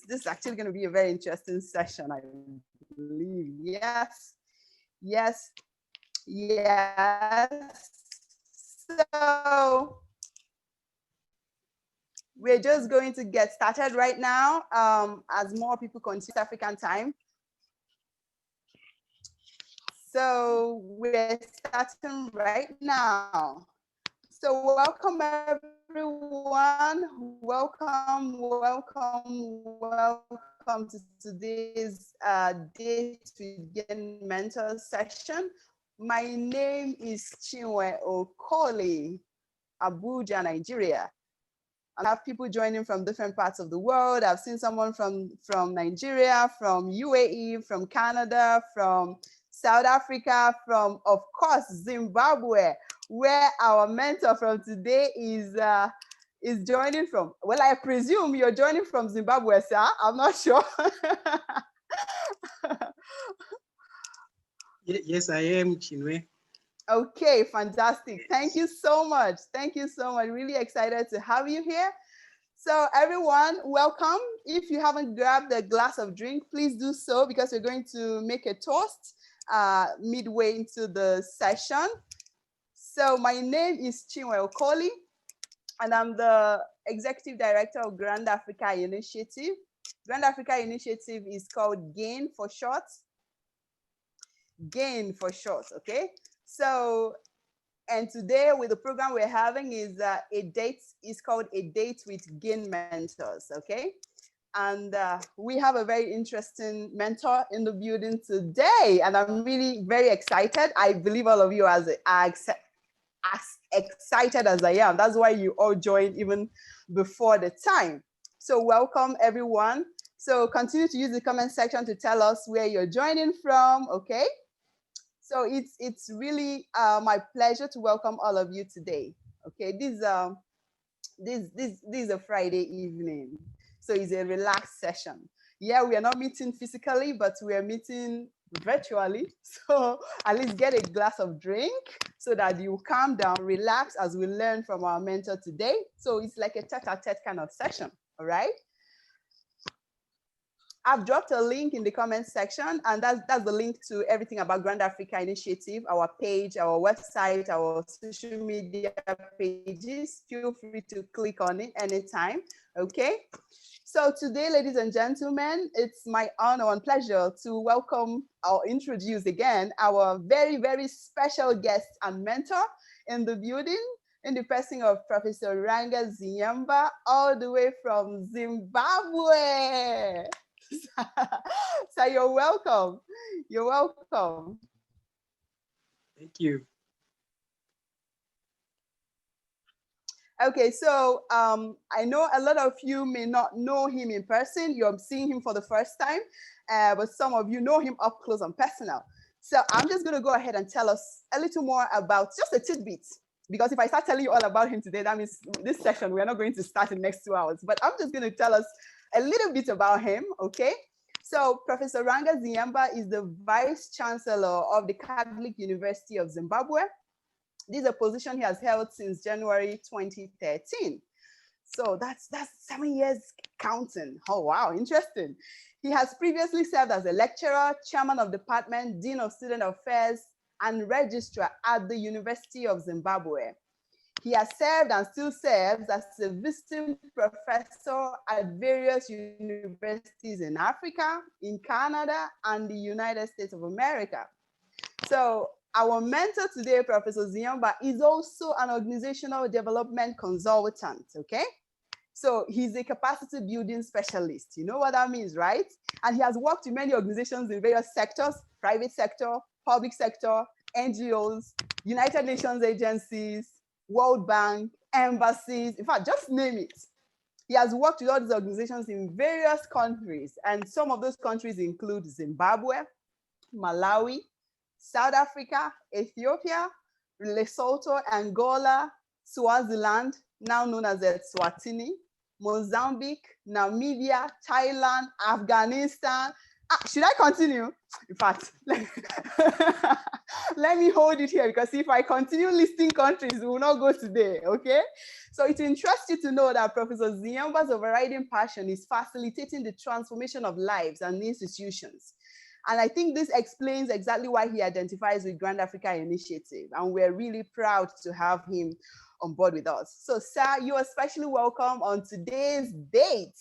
this is actually going to be a very interesting session, I believe. Yes, yes, yes. So we're just going to get started right now as more people continue African time. So we're starting right now. So welcome everyone. Welcome, welcome, welcome to today's Date with Gain Mentor session. My name is Chinwe Okoli, Abuja, Nigeria. I have people joining from different parts of the world. I've seen someone from Nigeria, from UAE, from Canada, from South Africa, from, of course, Zimbabwe, where our mentor from today is joining from. Well, I presume you're joining from Zimbabwe, sir. I'm not sure. Yes, I am, Chinwe. Okay, fantastic. Thank you so much. Thank you so much. Really excited to have you here. So everyone, welcome. If you haven't grabbed a glass of drink, please do so because we're going to make a toast midway into the session. So my name is Chinwe Okoli, and I'm the Executive Director of Grand Africa Initiative. Grand Africa Initiative is called GAIN for short. GAIN for short, okay? So, and today with the program we're having is called A Date with Gain Mentors, okay? And we have a very interesting mentor in the building today, and I'm really very excited. I believe all of you are as excited as I am. That's why you all joined even before the time. So welcome everyone. So continue to use the comment section to tell us where you're joining from, okay? So it's really my pleasure to welcome all of you today. Okay, this is a Friday evening, so it's a relaxed session. Yeah, we are not meeting physically, but we are meeting virtually. So at least get a glass of drink so that you calm down, relax as we learn from our mentor today. So it's like a tete-a-tete kind of session. All right. I've dropped a link in the comments section, and that's the link to everything about Grand Africa Initiative, our page, our website, our social media pages. Feel free to click on it anytime, okay? So today, ladies and gentlemen, it's my honor and pleasure to welcome or introduce again our very, very special guest and mentor in the building, in the person of Professor Ranga Zinyamba, all the way from Zimbabwe. So you're welcome. You're welcome. Thank you. Okay, so I know a lot of you may not know him in person. You're seeing him for the first time, but some of you know him up close and personal. So I'm just going to go ahead and tell us a little more about just a tidbit. Because if I start telling you all about him today, that means this session, we're not going to start in the next 2 hours. But I'm just going to tell us a little bit about him, okay? So Professor Ranga Zinyamba is the Vice Chancellor of the Catholic University of Zimbabwe. This is a position he has held since January 2013. So that's 7 years counting. Oh, wow, interesting. He has previously served as a lecturer, chairman of department, dean of student affairs, and registrar at the University of Zimbabwe. He has served and still serves as a visiting professor at various universities in Africa, in Canada, and the United States of America. So our mentor today, Professor Zinyamba, is also an organizational development consultant, okay? So he's a capacity building specialist. You know what that means, right? And he has worked in many organizations in various sectors, private sector, public sector, NGOs, United Nations agencies, World Bank, embassies, in fact, just name it. He has worked with all these organizations in various countries, and some of those countries include Zimbabwe, Malawi, South Africa, Ethiopia, Lesotho, Angola, Swaziland, now known as Eswatini, Mozambique, Namibia, Thailand, Afghanistan, Should I continue? In fact, let me hold it here, because if I continue listing countries, we will not go today, okay? So it interests you to know that Professor Ziemba's overriding passion is facilitating the transformation of lives and institutions. And I think this explains exactly why he identifies with Grand Africa Initiative. And we're really proud to have him on board with us. So, sir, you are especially welcome on today's date.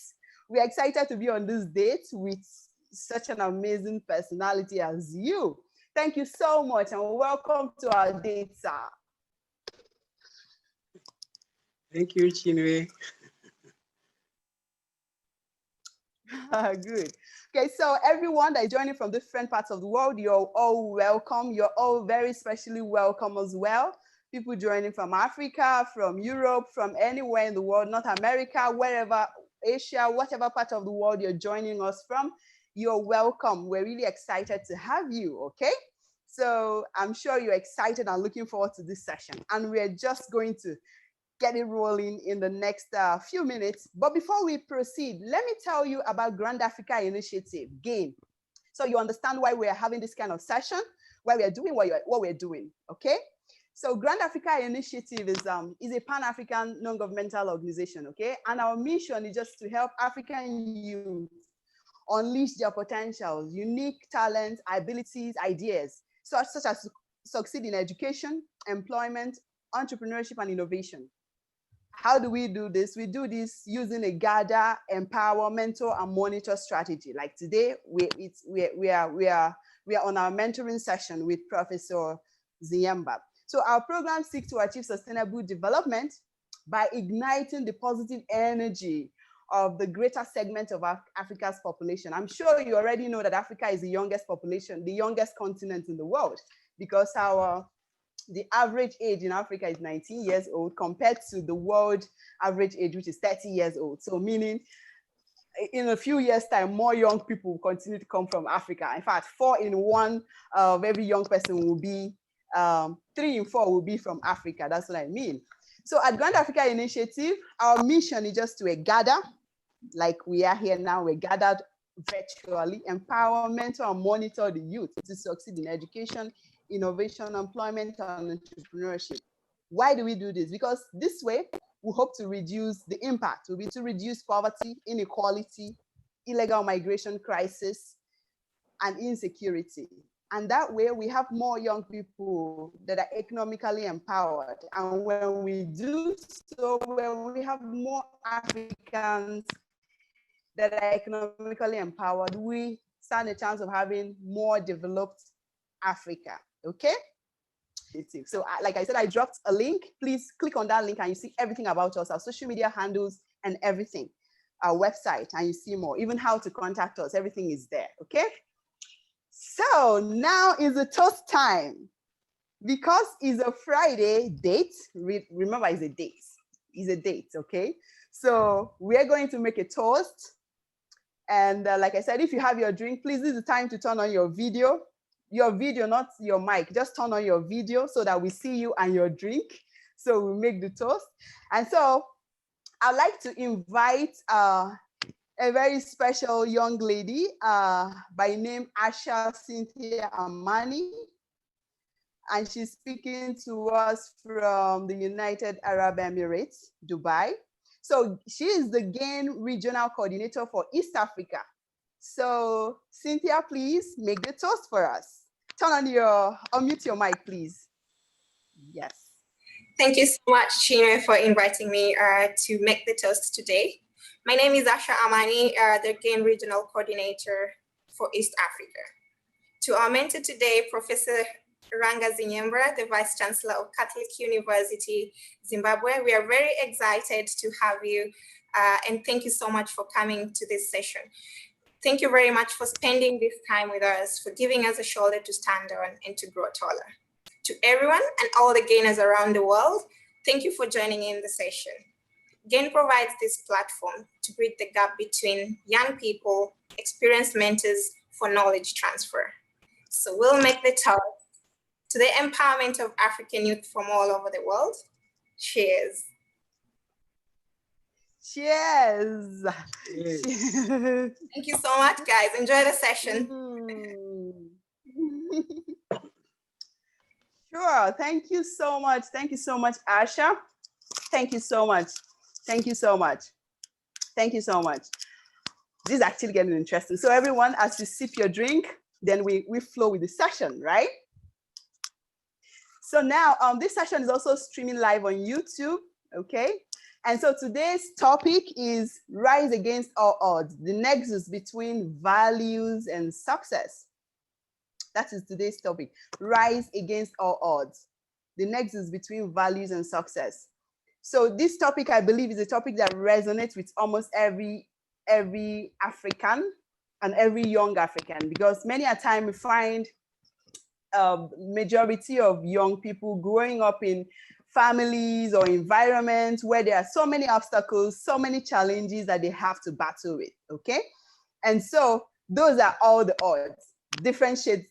We're excited to be on this date with such an amazing personality as you. Thank you so much, and welcome to our date, sir. Thank you, Chinwe. Good. Okay, so everyone that is joining from different parts of the world, you're all welcome. You're all very specially welcome as well. People joining from Africa, from Europe, from anywhere in the world, North America, wherever, Asia, whatever part of the world you're joining us from, you're welcome. We're really excited to have you, okay? So I'm sure you're excited and looking forward to this session. And we're just going to get it rolling in the next few minutes. But before we proceed, let me tell you about Grand Africa Initiative, GAIN. So you understand why we're having this kind of session, why we're doing what we're doing, okay? So Grand Africa Initiative is a Pan-African non-governmental organization, okay? And our mission is just to help African youth unleash their potentials, unique talents, abilities, ideas, such as succeed in education, employment, entrepreneurship, and innovation. How do we do this? We do this using a gather, empower, mentor, and monitor strategy. Like today, we are on our mentoring session with Professor Ziemba. So our program seeks to achieve sustainable development by igniting the positive energy of the greater segment of Africa's population. I'm sure you already know that Africa is the youngest population, the youngest continent in the world, because the average age in Africa is 19 years old compared to the world average age, which is 30 years old. So meaning in a few years' time, more young people will continue to come from Africa. In fact, 4 in 1 of every young person will be, 3 in 4 will be from Africa. That's what I mean. So at Grand Africa Initiative, our mission is just to gather, like we are here now, we're gathered virtually, empower, mentor, and monitor the youth to succeed in education, innovation, employment, and entrepreneurship. Why do we do this? Because this way, we hope to reduce the impact. We'll be to reduce poverty, inequality, illegal migration crisis, and insecurity. And that way, we have more young people that are economically empowered. And when we do so, when we have more Africans that are economically empowered, we stand a chance of having more developed Africa, okay? So like I said, I dropped a link. Please click on that link and you see everything about us, our social media handles and everything, our website, and you see more, even how to contact us, everything is there, okay? So now is the toast time. Because it's a Friday date, remember it's a date, okay? So we're going to make a toast. And like I said, if you have your drink, please, this is the time to turn on your video, not your mic, just turn on your video so that we see you and your drink. So we make the toast. And so I'd like to invite a very special young lady by name Asha Cynthia Amani. And she's speaking to us from the United Arab Emirates, Dubai. So she is the GAIN Regional Coordinator for East Africa. So Cynthia, please make the toast for us. Unmute your mic, please. Yes. Thank you so much, Chinwe, for inviting me to make the toast today. My name is Asha Amani, the GAIN Regional Coordinator for East Africa. To our mentor today, Professor Ranga Zinyembra, the Vice Chancellor of Catholic University, Zimbabwe. We are very excited to have you, and thank you so much for coming to this session. Thank you very much for spending this time with us, for giving us a shoulder to stand on and to grow taller. To everyone and all the gainers around the world, thank you for joining in the session. GAIN provides this platform to bridge the gap between young people, experienced mentors for knowledge transfer. So we'll make the toast to the empowerment of African youth from all over the world. Cheers. Cheers. Yes. Cheers. Thank you so much, guys. Enjoy the session. Sure. Thank you so much. Thank you so much, Asha. Thank you so much. Thank you so much. Thank you so much. This is actually getting interesting. So everyone, as you sip your drink, then we flow with the session, right? So now this session is also streaming live on YouTube, okay? And so today's topic is rise against all odds, the nexus between values and success. That is today's topic, rise against all odds, the nexus between values and success. So this topic, I believe, is a topic that resonates with almost every African and every young African, because many a time we find majority of young people growing up in families or environments where there are so many obstacles, so many challenges that they have to battle with, okay? And so those are all the odds, different shades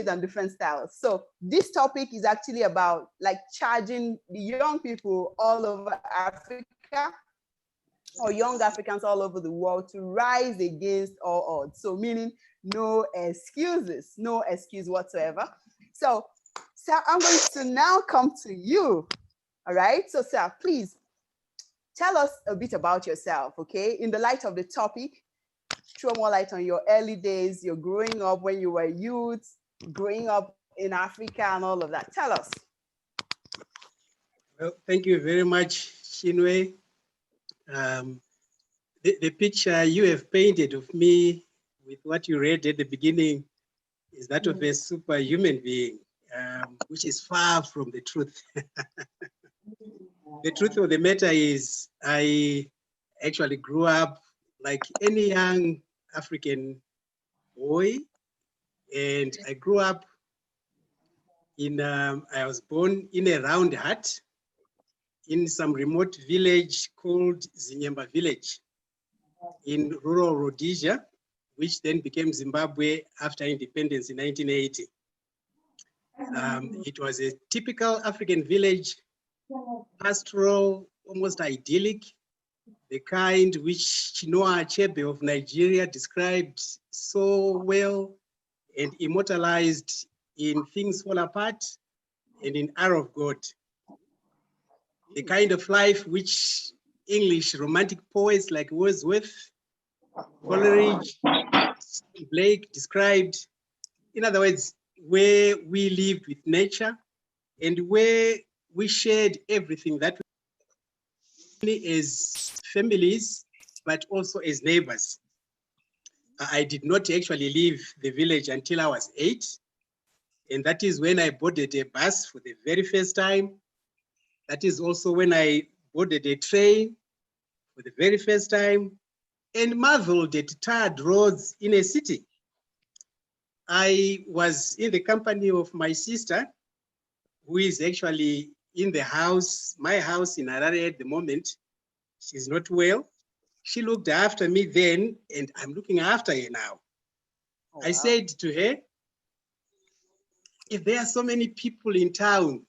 and different styles. So this topic is actually about like charging the young people all over Africa or young Africans all over the world to rise against all odds. So meaning no excuses, no excuse whatsoever. So Sir, I'm going to now come to you. All right. So Sir, please tell us a bit about yourself, okay? In the light of the topic, throw more light on your early days, your growing up when you were youth, growing up in Africa and all of that. Tell us. Well, thank you very much, Chinwe. The picture you have painted of me with what you read at the beginning is that of a superhuman being, which is far from the truth. The truth of the matter is I actually grew up like any young African boy, and I grew up in, I was born in a round hut in some remote village called Zinyemba village in rural Rhodesia, which then became Zimbabwe after independence in 1980. It was a typical African village, pastoral, almost idyllic, the kind which Chinua Achebe of Nigeria described so well and immortalized in Things Fall Apart and in Hour of God. The kind of life which English romantic poets like Wordsworth, Coleridge, Blake described. In other words, where we lived with nature and where we shared everything that we as families, but also as neighbors. I did not actually leave the village until I was 8. And that is when I boarded a bus for the very first time. That is also when I boarded a train for the very first time and marveled at tarred roads in a city. I was in the company of my sister, who is actually in the house, my house in Harare at the moment. She's not well. She looked after me then, and I'm looking after her now. Oh, I said to her, if there are so many people in town,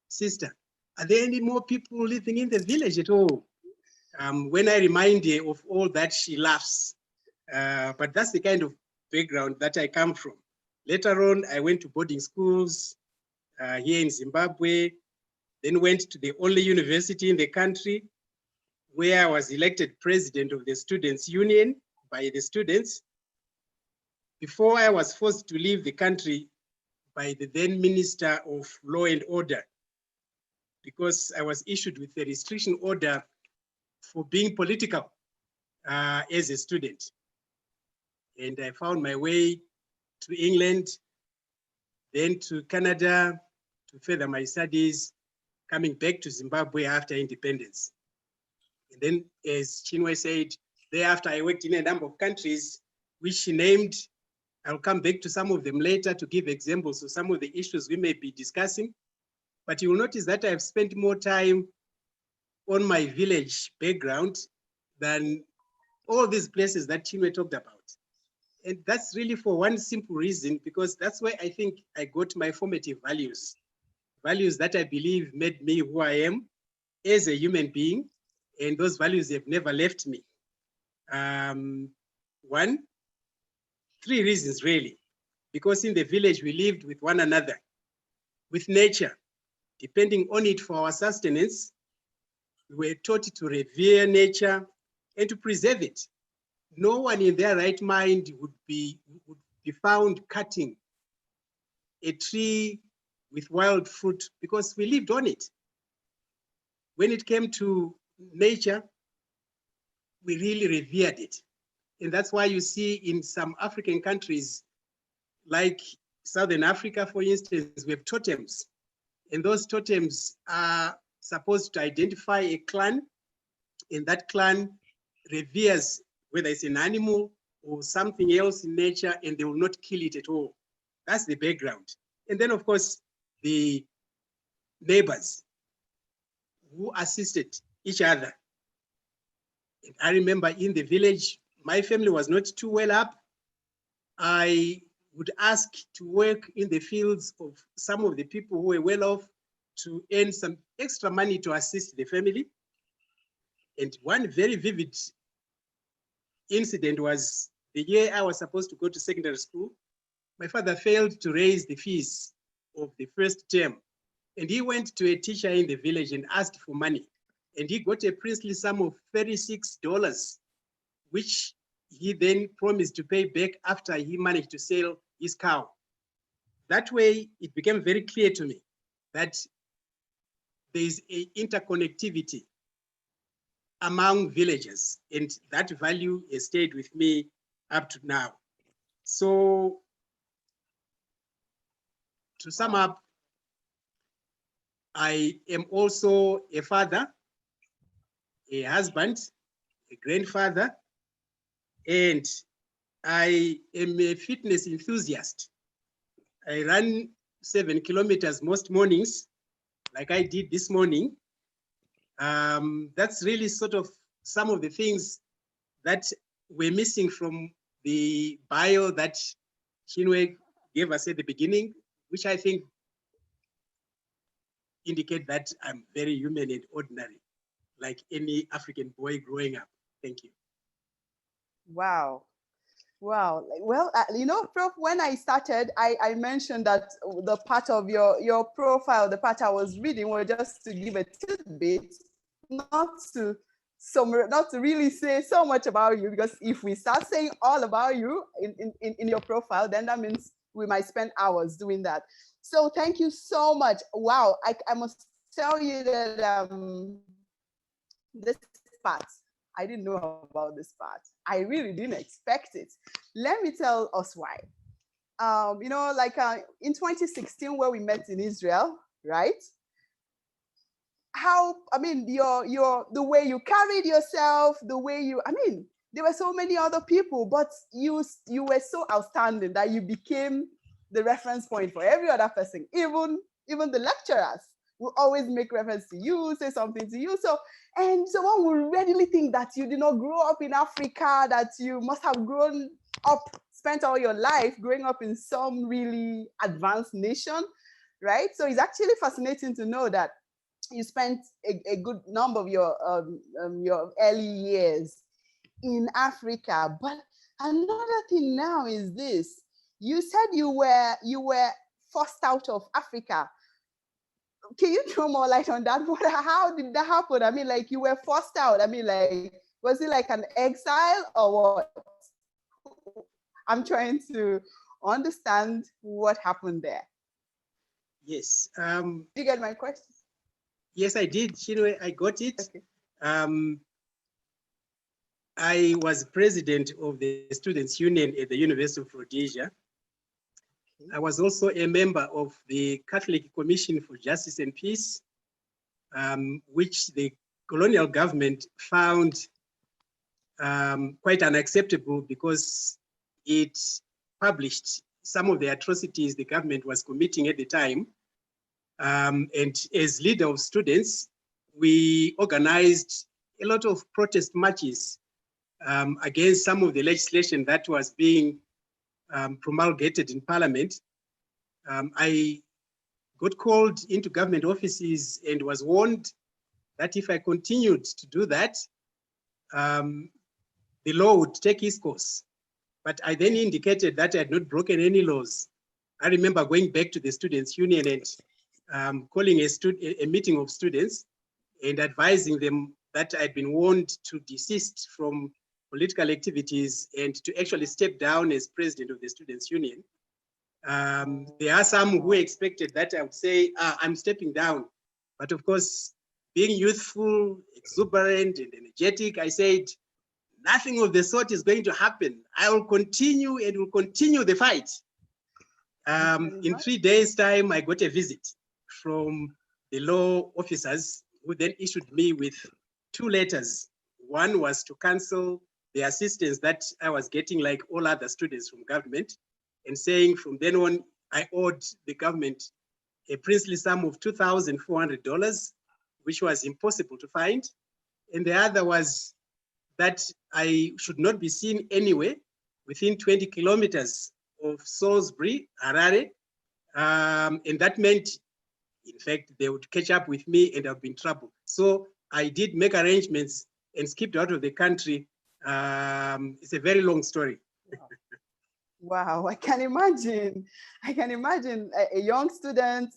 sister, are there any more people living in the village at all? When I remind her of all that, she laughs. But that's the kind of background that I come from. Later on, I went to boarding schools here in Zimbabwe, then went to the only university in the country where I was elected president of the Students' Union by the students before I was forced to leave the country by the then Minister of Law and Order, because I was issued with a restriction order for being political as a student. And I found my way to England, then to Canada to further my studies, coming back to Zimbabwe after independence. And then, as Chinwe said, thereafter I worked in a number of countries, which she named. I'll come back to some of them later to give examples of some of the issues we may be discussing. But you will notice that I've spent more time on my village background than all these places that Chinwe talked about. And that's really for one simple reason, because that's where I think I got my formative values, values that I believe made me who I am as a human being and those values have never left me. Three reasons really. Because in the village, we lived with one another, with nature, depending on it for our sustenance. We were taught to revere nature and to preserve it. No one in their right mind would be found cutting a tree with wild fruit because we lived on it. When it came to nature, we really revered it. And that's why you see in some African countries, like Southern Africa, for instance, we have totems. And those totems are supposed to identify a clan, and that clan reveres whether it's an animal or something else in nature, and they will not kill it at all. That's the background. And then, of course, the neighbors who assisted each other. And I remember in the village, my family was not too well up. I would ask to work in the fields of some of the people who were well off to earn some extra money to assist the family. And one very vivid incident was the year I was supposed to go to secondary school. My father failed to raise the fees of the first term. And he went to a teacher in the village and asked for money. And he got a princely sum of $36, which he then promised to pay back after he managed to sell his cow. That way, it became very clear to me that there is an interconnectivity among villages, and that value has stayed with me up to now. So, to sum up, I am also a father, a husband, a grandfather, and I am a fitness enthusiast. I run 7 kilometers most mornings, like I did this morning. That's really sort of some of the things that we're missing from the bio that Chinwe gave us at the beginning, which I think indicate that I'm very human and ordinary, like any African boy growing up. Thank you. Wow. Wow. Well, you know, Prof, when I started, I mentioned that the part of your profile, the part I was reading was just to give a tidbit, not to really say so much about you, because if we start saying all about you in your profile, then that means we might spend hours doing that. So thank you so much. Wow. I must tell you that this part, I didn't know about this part. I really didn't expect it. Let me tell us why. You know, like in 2016, where we met in Israel, right? How, I mean, the way you carried yourself, the way you, I mean, there were so many other people, but you were so outstanding that you became the reference point for every other person, even the lecturers will always make reference to you, say something to you. So, and someone will readily think that you did not grow up in Africa, that you must have grown up, spent all your life growing up in some really advanced nation, right? So it's actually fascinating to know that you spent a good number of your early years in Africa. But another thing now is this: you said you were forced out of Africa. Can you throw more light on that? How did that happen? I mean, like, you were forced out. I mean, like, was it like an exile or what? I'm trying to understand what happened there. Yes. Did you get my question? Yes, I did. Chinwe, I got it. Okay. I was president of the Students' Union at the University of Rhodesia. Okay. I was also a member of the Catholic Commission for Justice and Peace, which the colonial government found quite unacceptable because it published some of the atrocities the government was committing at the time. And as leader of students, we organized a lot of protest marches against some of the legislation that was being promulgated in Parliament. I got called into government offices and was warned that if I continued to do that, the law would take its course. But I then indicated that I had not broken any laws. I remember going back to the Students' Union and calling a meeting of students and advising them that I'd been warned to desist from political activities and to actually step down as president of the Students' Union. There are some who expected that I would say, I'm stepping down. But of course, being youthful, exuberant, and energetic, I said, nothing of the sort is going to happen. I will continue and will continue the fight. In 3 days' time, I got a visit from the law officers who then issued me with 2 letters. One was to cancel the assistance that I was getting like all other students from government, and saying from then on, I owed the government a princely sum of $2,400, which was impossible to find. And the other was that I should not be seen anywhere within 20 kilometers of Salisbury, Harare. And that meant, in fact, they would catch up with me and I'd be in trouble. So I did make arrangements and skipped out of the country. It's a very long story. Wow, I can imagine. I can imagine a young student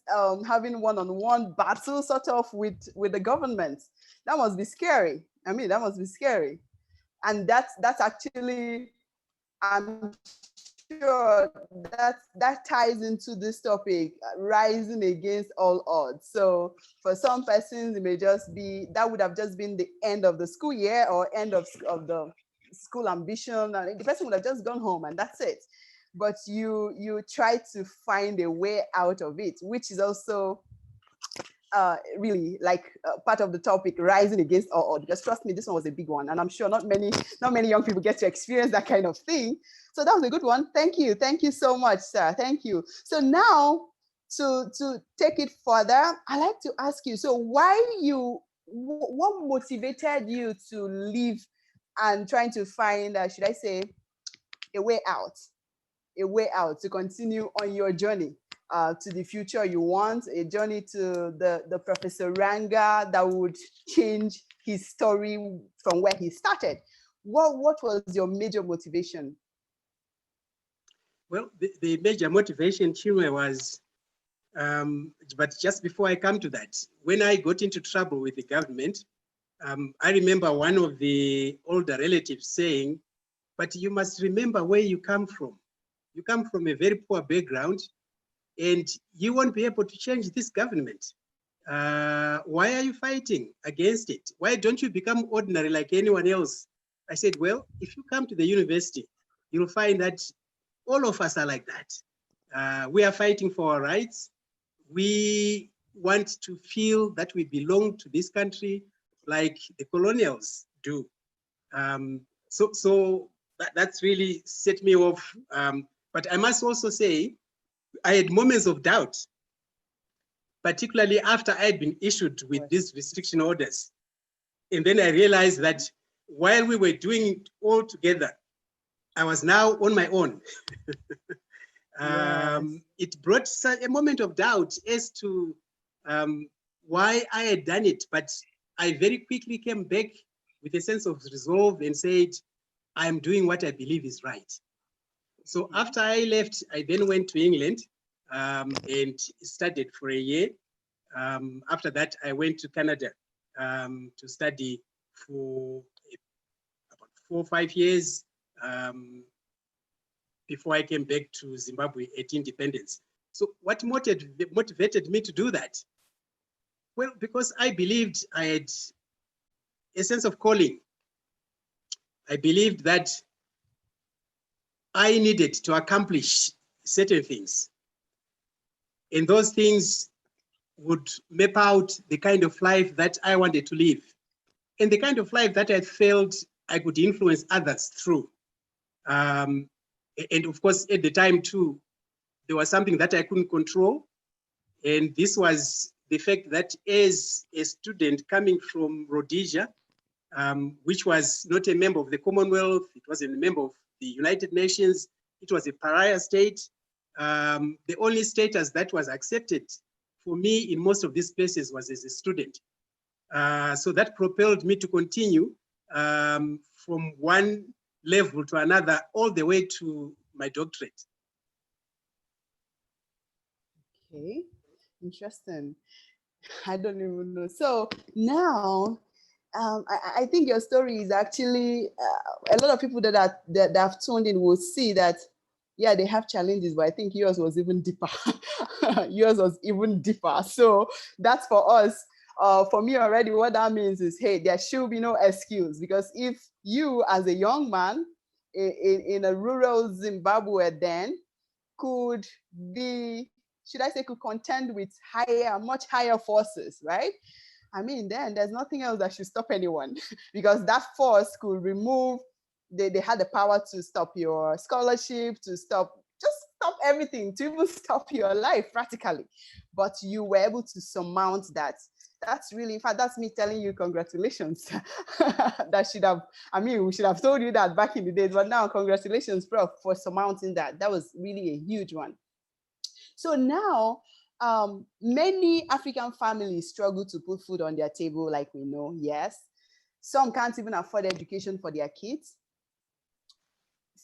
having one-on-one battle sort of with the government. That must be scary. I mean, that must be scary. And that's actually, I'm sure that ties into this topic, rising against all odds. So for some persons, it may just be, that would have just been the end of the school year or end of the school ambition, and the person would have just gone home and that's it. But you try to find a way out of it, which is also really like part of the topic, rising against all odds. Because trust me, this one was a big one, and I'm sure not many young people get to experience that kind of thing. So that was a good one. Thank you so much, sir. Thank you. So now to take it further, I like to ask you, so what motivated you to leave and trying to find, should I say, a way out to continue on your journey to the future you want, a journey to the Professor Ranga that would change his story from where he started? What was your major motivation? Well, the major motivation, Chinwe, was, but just before I come to that, when I got into trouble with the government, I remember one of the older relatives saying, but you must remember where you come from. You come from a very poor background and you won't be able to change this government. Why are you fighting against it? Why don't you become ordinary like anyone else? I said, well, if you come to the university, you'll find that all of us are like that. We are fighting for our rights. We want to feel that we belong to this country like the colonials do. So that's really set me off. But I must also say, I had moments of doubt, particularly after I had been issued with these restriction orders. And then I realized that while we were doing it all together, I was now on my own. Yes. It brought a moment of doubt as to why I had done it, but I very quickly came back with a sense of resolve and said, I'm doing what I believe is right. So after I left, I then went to England and studied for a year. After that, I went to Canada to study for about 4 or 5 years before I came back to Zimbabwe at independence. So what motivated me to do that? Well, because I believed I had a sense of calling. I believed that I needed to accomplish certain things. And those things would map out the kind of life that I wanted to live and the kind of life that I felt I could influence others through. And of course, at the time too, there was something that I couldn't control. And this was the fact that as a student coming from Rhodesia, which was not a member of the Commonwealth, it wasn't a member of the United Nations, it was a pariah state. The only status that was accepted for me in most of these places was as a student. So that propelled me to continue from one level to another, all the way to my doctorate. Okay, interesting. I don't even know. So now, I think your story is actually a lot of people that have tuned in will see that, yeah, they have challenges, but I think yours was even deeper. Yours was even deeper. So that's for us. For me already, what that means is, hey, there should be no excuse, because if you, as a young man in a rural Zimbabwe then, could be, should I say, could contend with much higher forces, right? I mean, then there's nothing else that should stop anyone because that force could remove, they had the power to stop your scholarship, to stop, just stop everything, to even stop your life practically. But you were able to surmount that. That's really, in fact, that's me telling you congratulations. That should have, I mean, we should have told you that back in the days, but now congratulations, Prof, for surmounting that. That was really a huge one. So now, many African families struggle to put food on their table, like we know, yes. Some can't even afford education for their kids.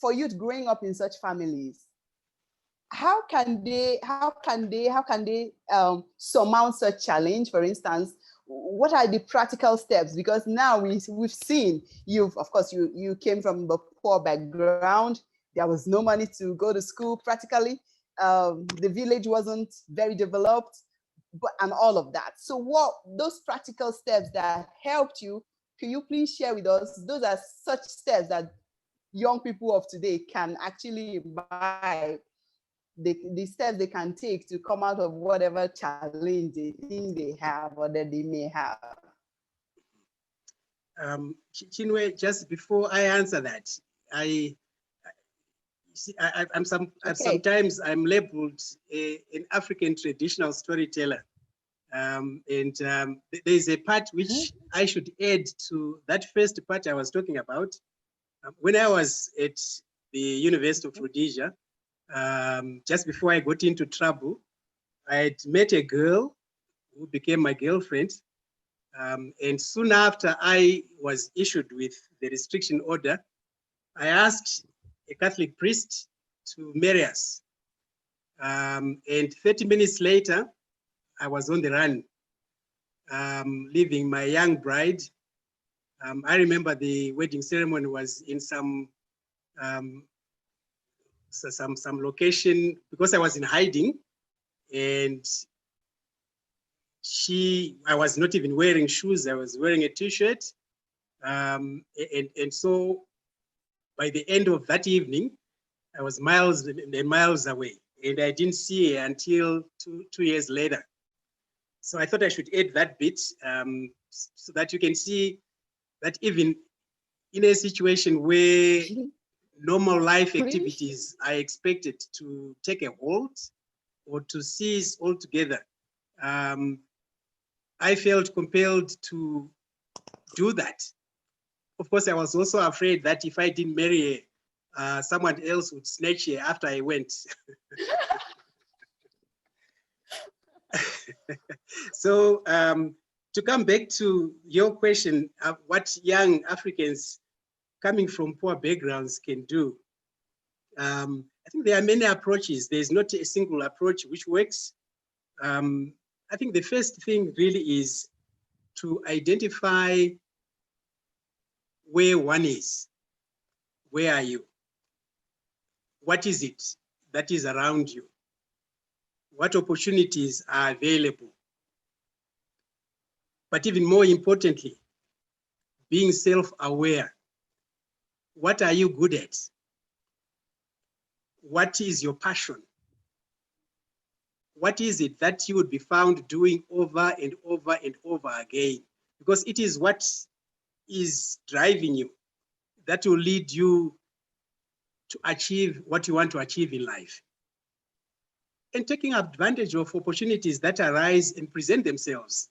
For youth growing up in such families, how can they surmount such challenge? For instance, what are the practical steps? Because now we've seen, of course you came from a poor background. There was no money to go to school practically. The village wasn't very developed, and all of that. So what those practical steps that helped you, can you please share with us? Those are such steps that young people of today can actually imbibe, the steps they can take to come out of whatever challenge they think they have or that they may have. Chinwe, just before I answer that, sometimes I'm labeled an African traditional storyteller. There's a part which I should add to that first part I was talking about. When I was at the University of Rhodesia, just before I got into trouble, I had met a girl who became my girlfriend. And soon after I was issued with the restriction order, I asked a Catholic priest to marry us. And 30 minutes later, I was on the run, leaving my young bride. I remember the wedding ceremony was in some location because I was in hiding, and I was not even wearing shoes. I was wearing a t-shirt. And so by the end of that evening, I was miles and miles away, and I didn't see her until two years later. So I thought I should add that bit so that you can see that even in a situation where normal life activities are expected to take a hold or to cease altogether, I felt compelled to do that. Of course, I was also afraid that if I didn't marry her, someone else would snatch her after I went. So to come back to your question, what young Africans coming from poor backgrounds can do. I think there are many approaches. There's not a single approach which works. I think the first thing really is to identify where one is. Where are you? What is it that is around you? What opportunities are available? But even more importantly, being self-aware. What are you good at? What is your passion? What is it that you would be found doing over and over and over again? Because it is what is driving you that will lead you to achieve what you want to achieve in life. And taking advantage of opportunities that arise and present themselves.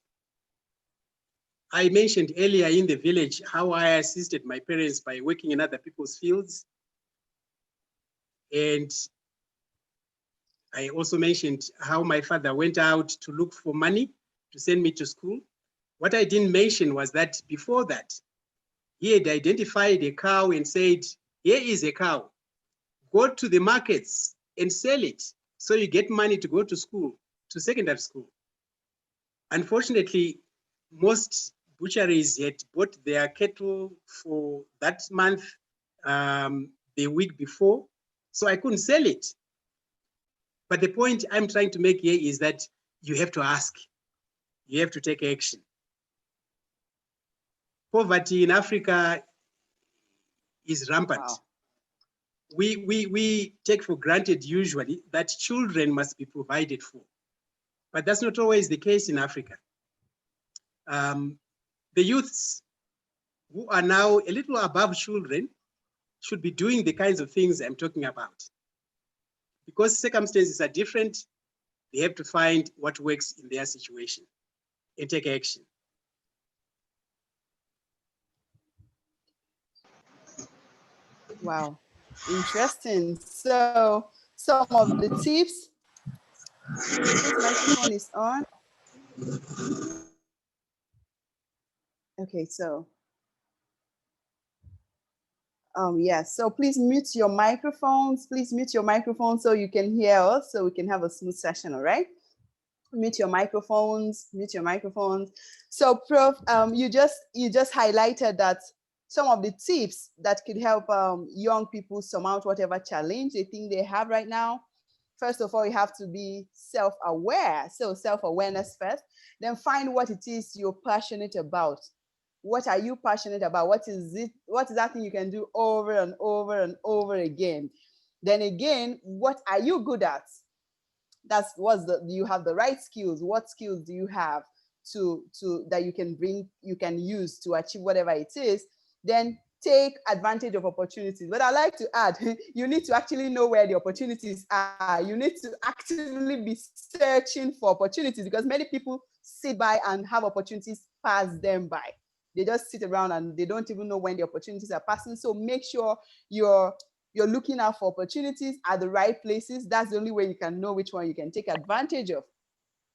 I mentioned earlier in the village how I assisted my parents by working in other people's fields. And I also mentioned how my father went out to look for money to send me to school. What I didn't mention was that before that, he had identified a cow and said, here is a cow. Go to the markets and sell it so you get money to go to school, to secondary school. Unfortunately, most butcheries had bought their cattle for that month, the week before, so I couldn't sell it. But the point I'm trying to make here is that you have to ask, you have to take action. Poverty in Africa is rampant. Wow. We take for granted usually that children must be provided for, but that's not always the case in Africa. The youths who are now a little above children should be doing the kinds of things I'm talking about. Because circumstances are different, they have to find what works in their situation and take action. Wow, interesting. So some of the tips. This microphone is on. Okay, so yes, so please mute your microphones. Please mute your microphones so you can hear us, so we can have a smooth session. All right. Mute your microphones. Mute your microphones. So, Prof, you just highlighted that some of the tips that could help young people surmount whatever challenge they think they have right now. First of all, you have to be self-aware. So self-awareness first. Then find what it is you're passionate about. What are you passionate about? What is it? What is that thing you can do over and over and over again? Then again, what are you good at? That's do you have the right skills? What skills do you have to that you can use to achieve whatever it is? Then take advantage of opportunities. But I like to add, you need to actually know where the opportunities are. You need to actively be searching for opportunities, because many people sit by and have opportunities pass them by. They just sit around and they don't even know when the opportunities are passing. So make sure you're looking out for opportunities at the right places. That's the only way you can know which one you can take advantage of.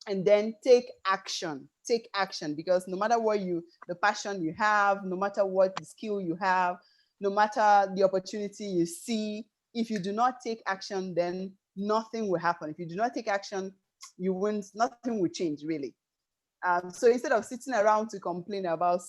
And then take action. Take action, because no matter what the passion you have, no matter what the skill you have, no matter the opportunity you see, if you do not take action, then nothing will happen. If you do not take action, nothing will change, really. So instead of sitting around to complain about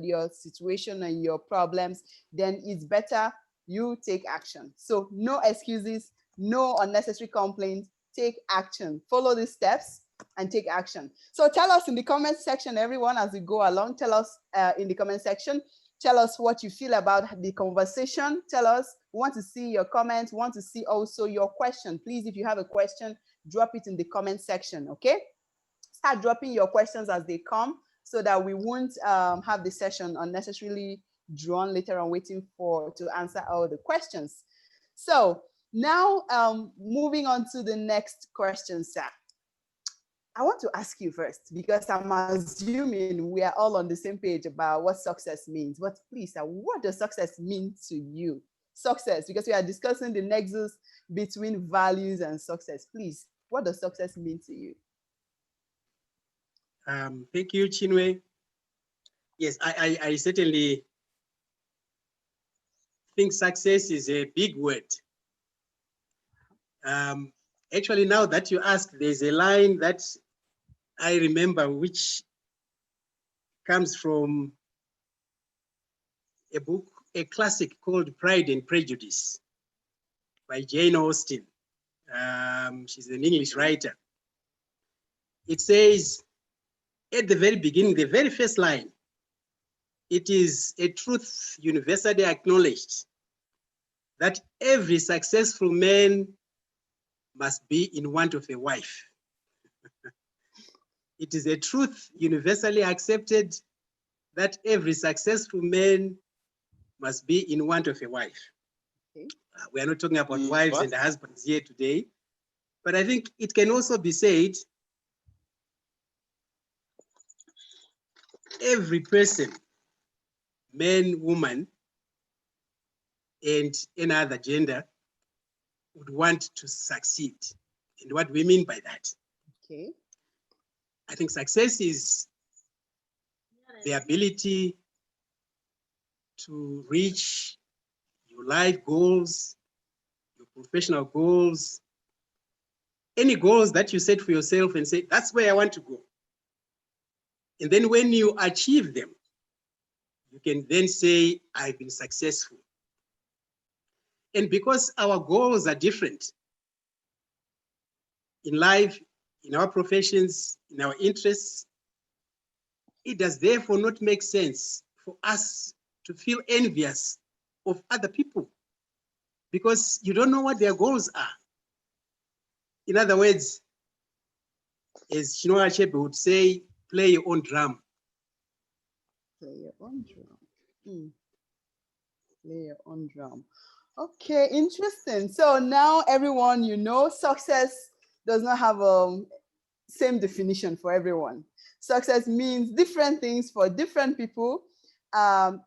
your situation and your problems, then it's better you take action. So no excuses, no unnecessary complaints, take action. Follow these steps and take action. So tell us in the comment section, everyone, as we go along, tell us in the comment section, tell us what you feel about the conversation. Tell us, we want to see your comments, we want to see also your question. Please, if you have a question, drop it in the comment section, okay? Start dropping your questions as they come so that we won't have the session unnecessarily drawn later on, waiting to answer all the questions. So now moving on to the next question, sir. I want to ask you first, because I'm assuming we are all on the same page about what success means. But please, sir, what does success mean to you? Success, because we are discussing the nexus between values and success. Please, what does success mean to you? Thank you, Chinwe. Yes, I certainly think success is a big word. Actually, now that you ask, there's a line that I remember which comes from a book, a classic called Pride and Prejudice by Jane Austen. She's an English writer. It says, at the very beginning, the very first line, it is a truth universally acknowledged that every successful man must be in want of a wife. It is a truth universally accepted that every successful man must be in want of a wife. Okay. We are not talking about wives and husbands here today, but I think it can also be said every person, man, woman, and any other gender would want to succeed. And what we mean by that? Okay. I think success is the ability to reach your life goals, your professional goals, any goals that you set for yourself and say, that's where I want to go. And then when you achieve them, you can then say, I've been successful. And because our goals are different in life, in our professions, in our interests, it does therefore not make sense for us to feel envious of other people because you don't know what their goals are. In other words, as Chinua Achebe would say, play your own drum. Play your own drum. Play your own drum. Okay, interesting. So now everyone, you know, success does not have a same definition for everyone. Success means different things for different people,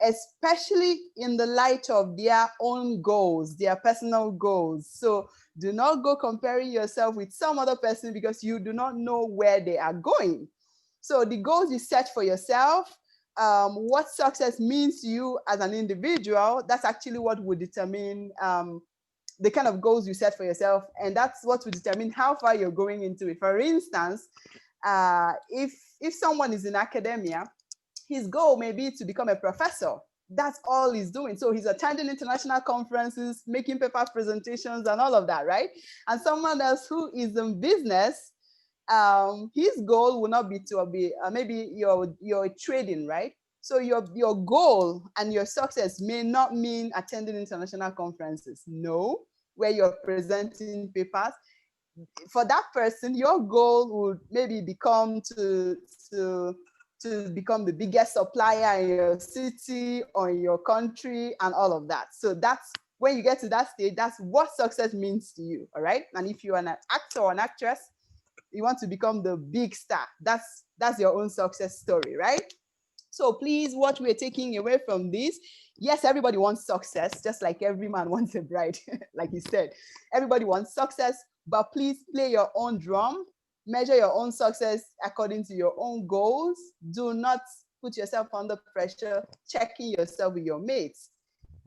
especially in the light of their own goals, their personal goals. So do not go comparing yourself with some other person because you do not know where they are going. So the goals you set for yourself, what success means to you as an individual, that's actually what would determine the kind of goals you set for yourself. And that's what will determine how far you're going into it. For instance, if someone is in academia, his goal may be to become a professor. That's all he's doing. So he's attending international conferences, making paper presentations and all of that, right? And someone else who is in business, his goal will not be to be maybe you're trading, right? So your goal and your success may not mean attending international conferences. No, where you're presenting papers. For that person, your goal would maybe become to become the biggest supplier in your city or in your country and all of that. So that's when you get to that stage, that's what success means to you, all right? And if you're an actor or an actress, you want to become the big star. That's your own success story, right? So please, what we're taking away from this, yes, everybody wants success, just like every man wants a bride, like he said. Everybody wants success, but please play your own drum, measure your own success according to your own goals. Do not put yourself under pressure, checking yourself with your mates.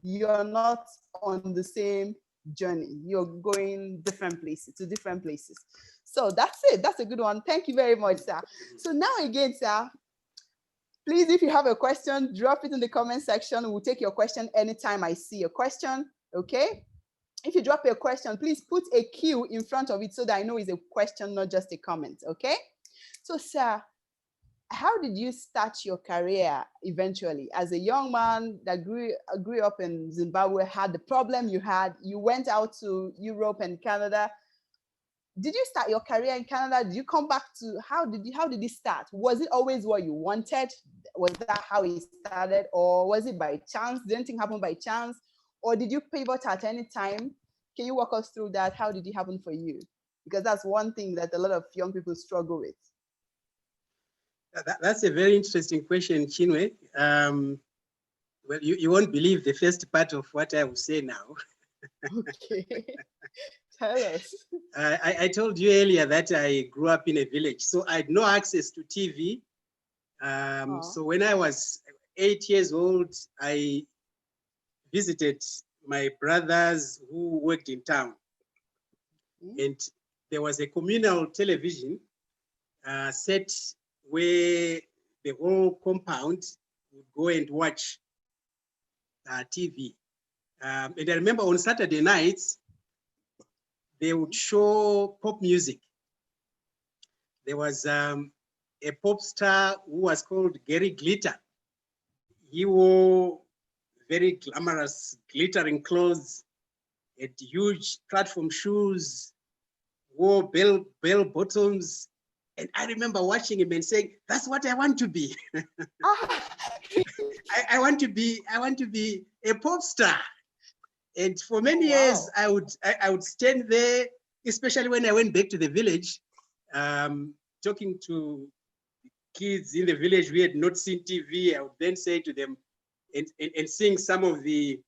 You're not on the same journey. You're going different places, to different places. So that's it. That's a good one. Thank you very much, sir. So now again, sir, please, if you have a question, drop it in the comment section. We'll take your question anytime I see a question, okay? If you drop a question, please put a Q in front of it so that I know it's a question, not just a comment, okay? So, sir, how did you start your career eventually? As a young man that grew up in Zimbabwe, had the problem you had, you went out to Europe and Canada. Did you start your career in Canada? Did you come back to, how did it start? Was it always what you wanted? Was that how it started? Or was it by chance? Did anything happen by chance? Or did you pivot at any time? Can you walk us through that? How did it happen for you? Because that's one thing that a lot of young people struggle with. That's a very interesting question, Chinwe. Well, you won't believe the first part of what I will say now. Okay, tell us. I told you earlier that I grew up in a village, so I had no access to TV. So when I was 8 years old, I visited my brothers who worked in town. And there was a communal television set where the whole compound would go and watch TV. And I remember on Saturday nights, they would show pop music. There was a pop star who was called Gary Glitter. He wore very glamorous, glittering clothes, had huge platform shoes, wore bell bottoms. And I remember watching him and saying, that's what I want to be. I want to be a pop star. And for many years, I would stand there, especially when I went back to the village, talking to kids in the village who had not seen TV. I would then say to them and sing some of the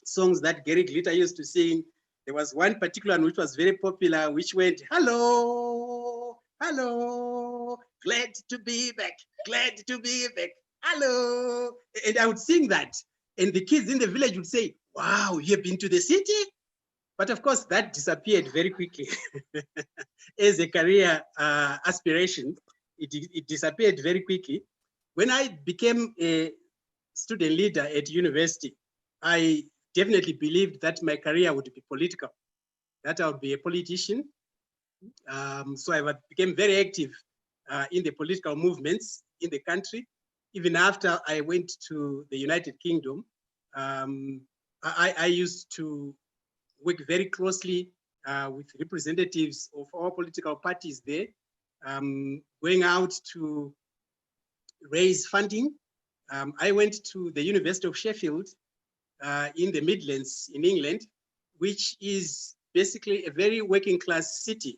songs that Gary Glitter used to sing. There was one particular one which was very popular, which went, hello, hello, glad to be back, glad to be back. hello. And I would sing that. And the kids in the village would say, wow, you've been to the city? But of course, that disappeared very quickly. As a career aspiration, it disappeared very quickly. When I became a student leader at university, I definitely believed that my career would be political, that I would be a politician. So I became very active in the political movements in the country. Even after I went to the United Kingdom, I used to work very closely with representatives of our political parties there, going out to raise funding. I went to the University of Sheffield in the Midlands in England, which is basically a very working class city.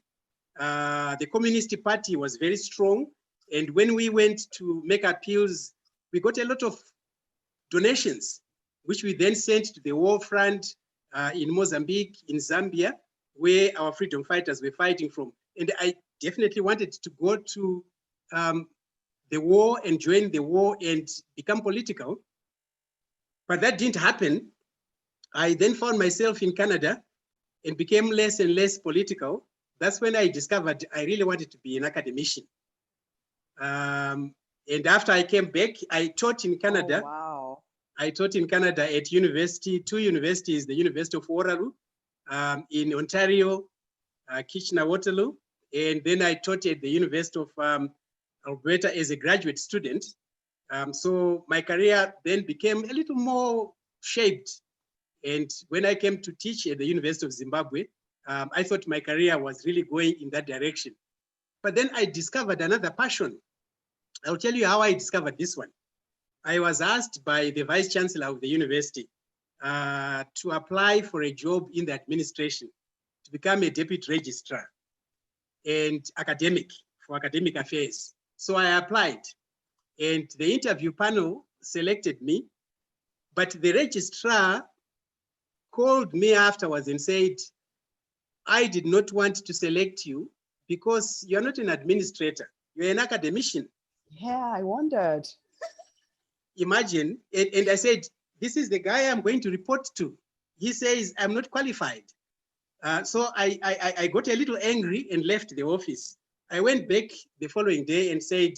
The Communist Party was very strong. And when we went to make appeals, we got a lot of donations, which we then sent to the war front in Mozambique, in Zambia, where our freedom fighters were fighting from. And I definitely wanted to go to the war and join the war and become political. But that didn't happen. I then found myself in Canada and became less and less political. That's when I discovered I really wanted to be an academician. And after I came back, I taught in Canada. Oh, wow. I taught in Canada at university, two universities, the University of Waterloo in Ontario, Kitchener-Waterloo. And then I taught at the University of Alberta as a graduate student. So my career then became a little more shaped. And when I came to teach at the University of Zimbabwe, I thought my career was really going in that direction. But then I discovered another passion. I'll tell you how I discovered this one. I was asked by the Vice Chancellor of the university to apply for a job in the administration, to become a deputy registrar and academic for academic affairs. So I applied, and the interview panel selected me, but the registrar called me afterwards and said, I did not want to select you because you're not an administrator, you're an academician. Yeah, I wondered. Imagine, and I said, this is the guy I'm going to report to. He says, I'm not qualified. So I got a little angry and left the office. I went back the following day and said,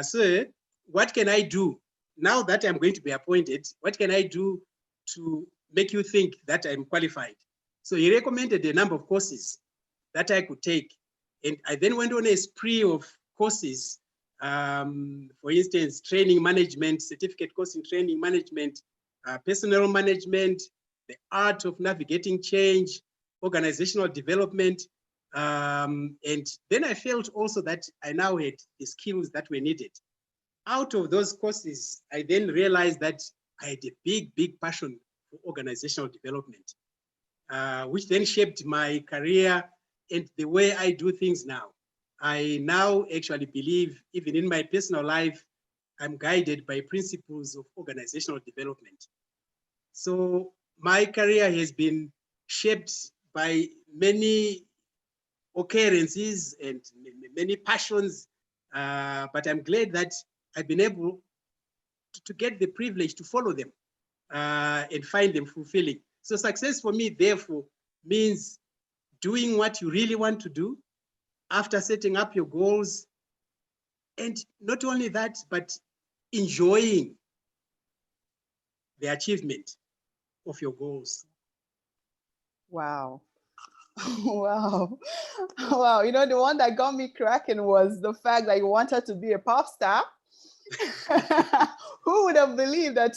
sir, what can I do now that I'm going to be appointed? What can I do to make you think that I'm qualified? So he recommended a number of courses that I could take. And I then went on a spree of courses. For instance, training management, certificate course in training management, personnel management, the art of navigating change, organizational development. And then I felt also that I now had the skills that were needed. Out of those courses, I then realized that I had a big, big passion for organizational development, which then shaped my career and the way I do things now. I now actually believe, even in my personal life, I'm guided by principles of organizational development. So my career has been shaped by many occurrences and many passions, but I'm glad that I've been able to get the privilege to follow them and find them fulfilling. So success for me, therefore, means doing what you really want to do after setting up your goals. And not only that, but enjoying the achievement of your goals. Wow. Wow. Wow. You know, the one that got me cracking was the fact that you wanted to be a pop star. Who would have believed that?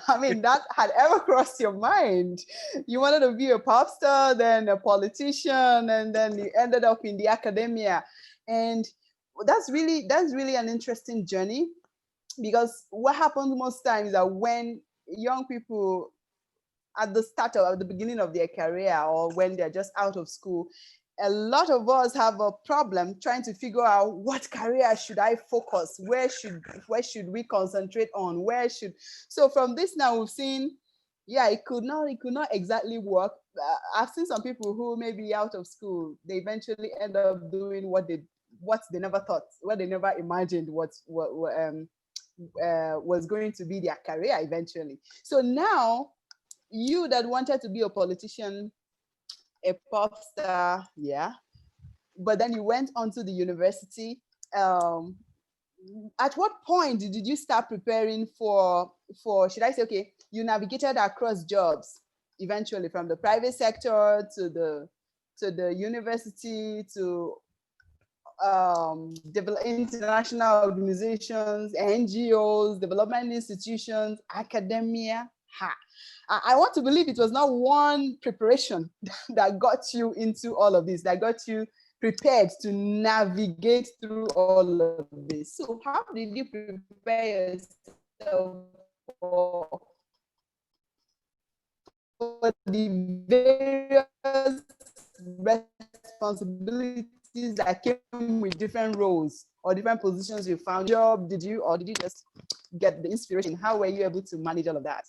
I mean, that had ever crossed your mind. You wanted to be a pop star, then a politician, and then you ended up in the academia. And that's really an interesting journey, because what happens most times is that when young people at the beginning of their career, or when they're just out of school, a lot of us have a problem trying to figure out what career should I focus, where should we concentrate on, so from this now we've seen, yeah, it could not exactly work. I've seen some people who may be out of school, they eventually end up doing what they never thought, what they never imagined was going to be their career eventually. So now, you that wanted to be a politician, a pop star, yeah, but then you went on to the university. At what point did you start preparing for, should I say, okay, you navigated across jobs eventually from the private sector to the university to international organizations, NGOs, development institutions, academia. I want to believe it was not one preparation that got you into all of this, that got you prepared to navigate through all of this. So how did you prepare yourself for the various responsibilities that came with different roles or different positions you found? Job, did you just get the inspiration? How were you able to manage all of that?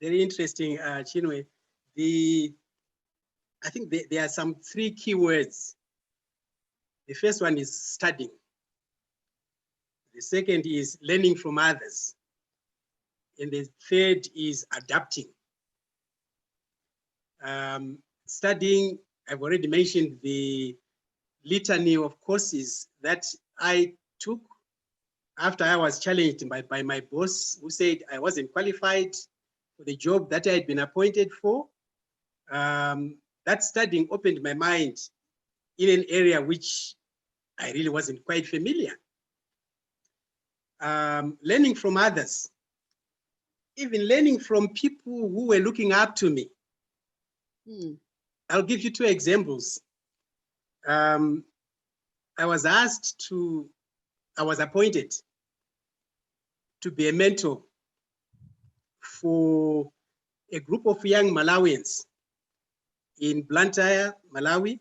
Very interesting, Chinwe. I think there are some 3 key words. The first one is studying. The second is learning from others. And the third is adapting. Studying, I've already mentioned the litany of courses that I took after I was challenged by my boss, who said I wasn't qualified for the job that I had been appointed for. That studying opened my mind in an area which I really wasn't quite familiar. Learning from others, even learning from people who were looking up to me. I'll give you 2 examples. I was appointed to be a mentor for a group of young Malawians in Blantyre, Malawi,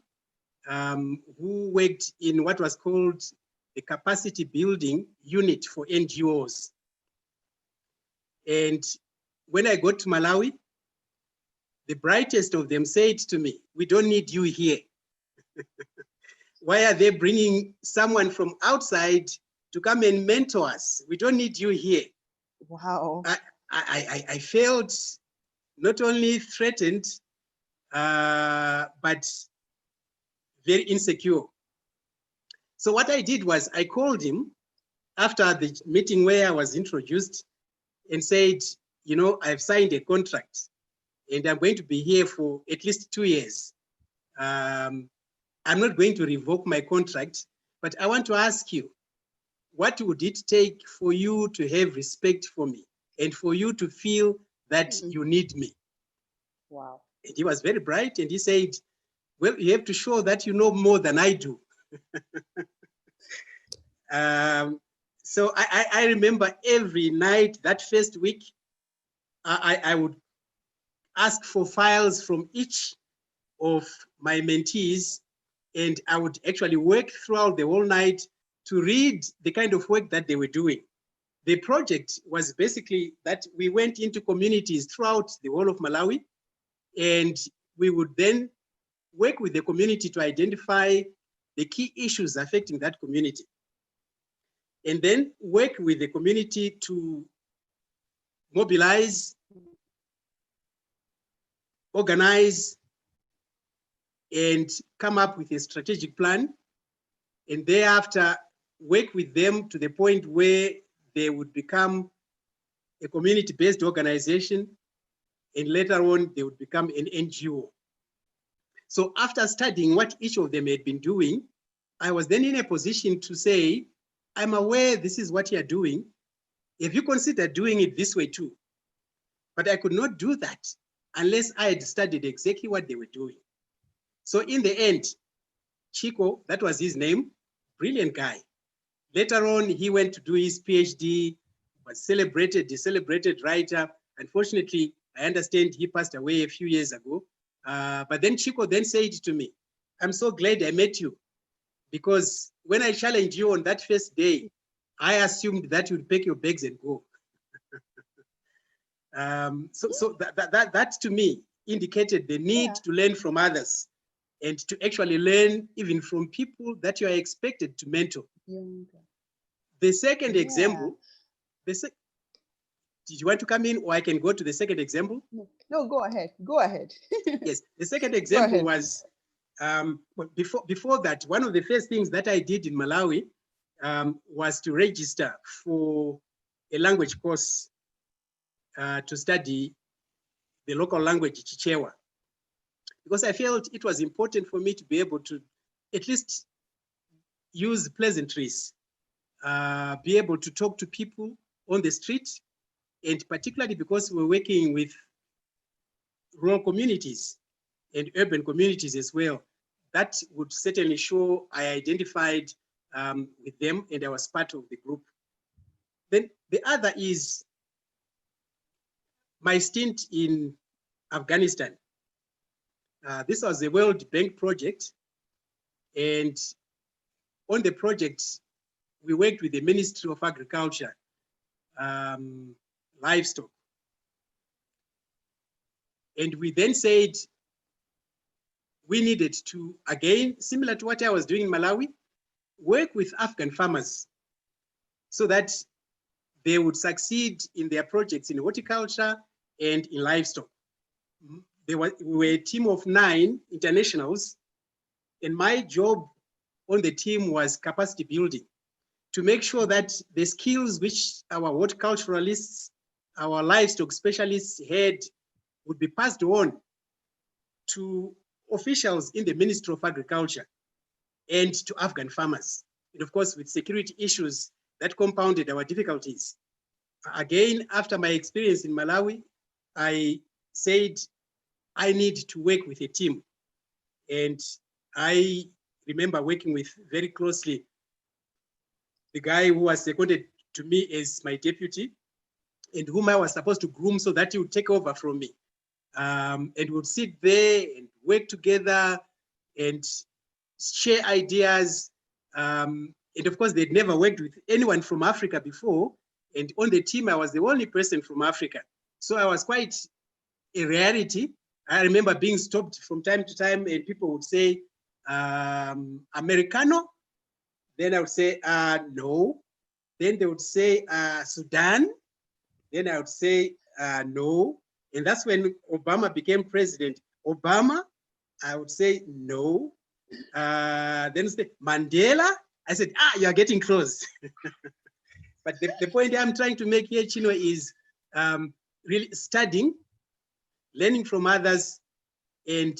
who worked in what was called the capacity building unit for NGOs. And when I got to Malawi, the brightest of them said to me, "We don't need you here." Why are they bringing someone from outside to come and mentor us? We don't need you here. Wow. I felt not only threatened, but very insecure. So what I did was I called him after the meeting where I was introduced and said, you know, I've signed a contract and I'm going to be here for at least 2 years. I'm not going to revoke my contract, but I want to ask you, what would it take for you to have respect for me and for you to feel that you need me? Wow. And he was very bright and he said, well, you have to show that you know more than I do. So I remember every night that first week, I would ask for files from each of my mentees, and I would actually work throughout the whole night to read the kind of work that they were doing. The project was basically that we went into communities throughout the whole of Malawi, and we would then work with the community to identify the key issues affecting that community, and then work with the community to mobilize, organize, and come up with a strategic plan, and thereafter work with them to the point where they would become a community-based organization, and later on they would become an NGO. So after studying what each of them had been doing, I was then in a position to say, I'm aware this is what you're doing. If you consider doing it this way too, but I could not do that unless I had studied exactly what they were doing. So in the end, Chico, that was his name, brilliant guy. Later on, he went to do his PhD, was celebrated, the celebrated writer. Unfortunately, I understand he passed away a few years ago. But then Chico then said to me, I'm so glad I met you, because when I challenged you on that first day, I assumed that you'd pack your bags and go. So that to me indicated the need to learn from others and to actually learn even from people that you are expected to mentor. The second Yeah. example, did you want to come in, or I can go to the second example? No, go ahead. Go ahead. Yes, the second example ahead. was well, before that, one of the first things that I did in Malawi was to register for a language course to study the local language Chichewa, because I felt it was important for me to be able to at least use pleasantries, be able to talk to people on the street, and particularly because we're working with rural communities and urban communities as well. That would certainly show I identified with them and I was part of the group. Then the other is my stint in Afghanistan. This was a World Bank project, and on the project, we worked with the Ministry of Agriculture, livestock. And we then said we needed to, again, similar to what I was doing in Malawi, work with Afghan farmers so that they would succeed in their projects in horticulture and in livestock. We were a team of 9 internationals, and my job on the team was capacity building to make sure that the skills which our horticulturalists, our livestock specialists had would be passed on to officials in the Ministry of Agriculture and to Afghan farmers. And of course, with security issues that compounded our difficulties. Again, after my experience in Malawi, I said, I need to work with a team. And I remember working with very closely the guy who was seconded to me as my deputy and whom I was supposed to groom so that he would take over from me. And we would sit there and work together and share ideas. And of course, they'd never worked with anyone from Africa before. And on the team, I was the only person from Africa. So I was quite a rarity. I remember being stopped from time to time and people would say, Americano. Then I would say, no. Then they would say, Sudan. Then I would say, no. And that's when Obama became president. Obama, I would say, no. Then say, Mandela. I said, you're getting close. But the point I'm trying to make here, Chino, is really studying, learning from others, and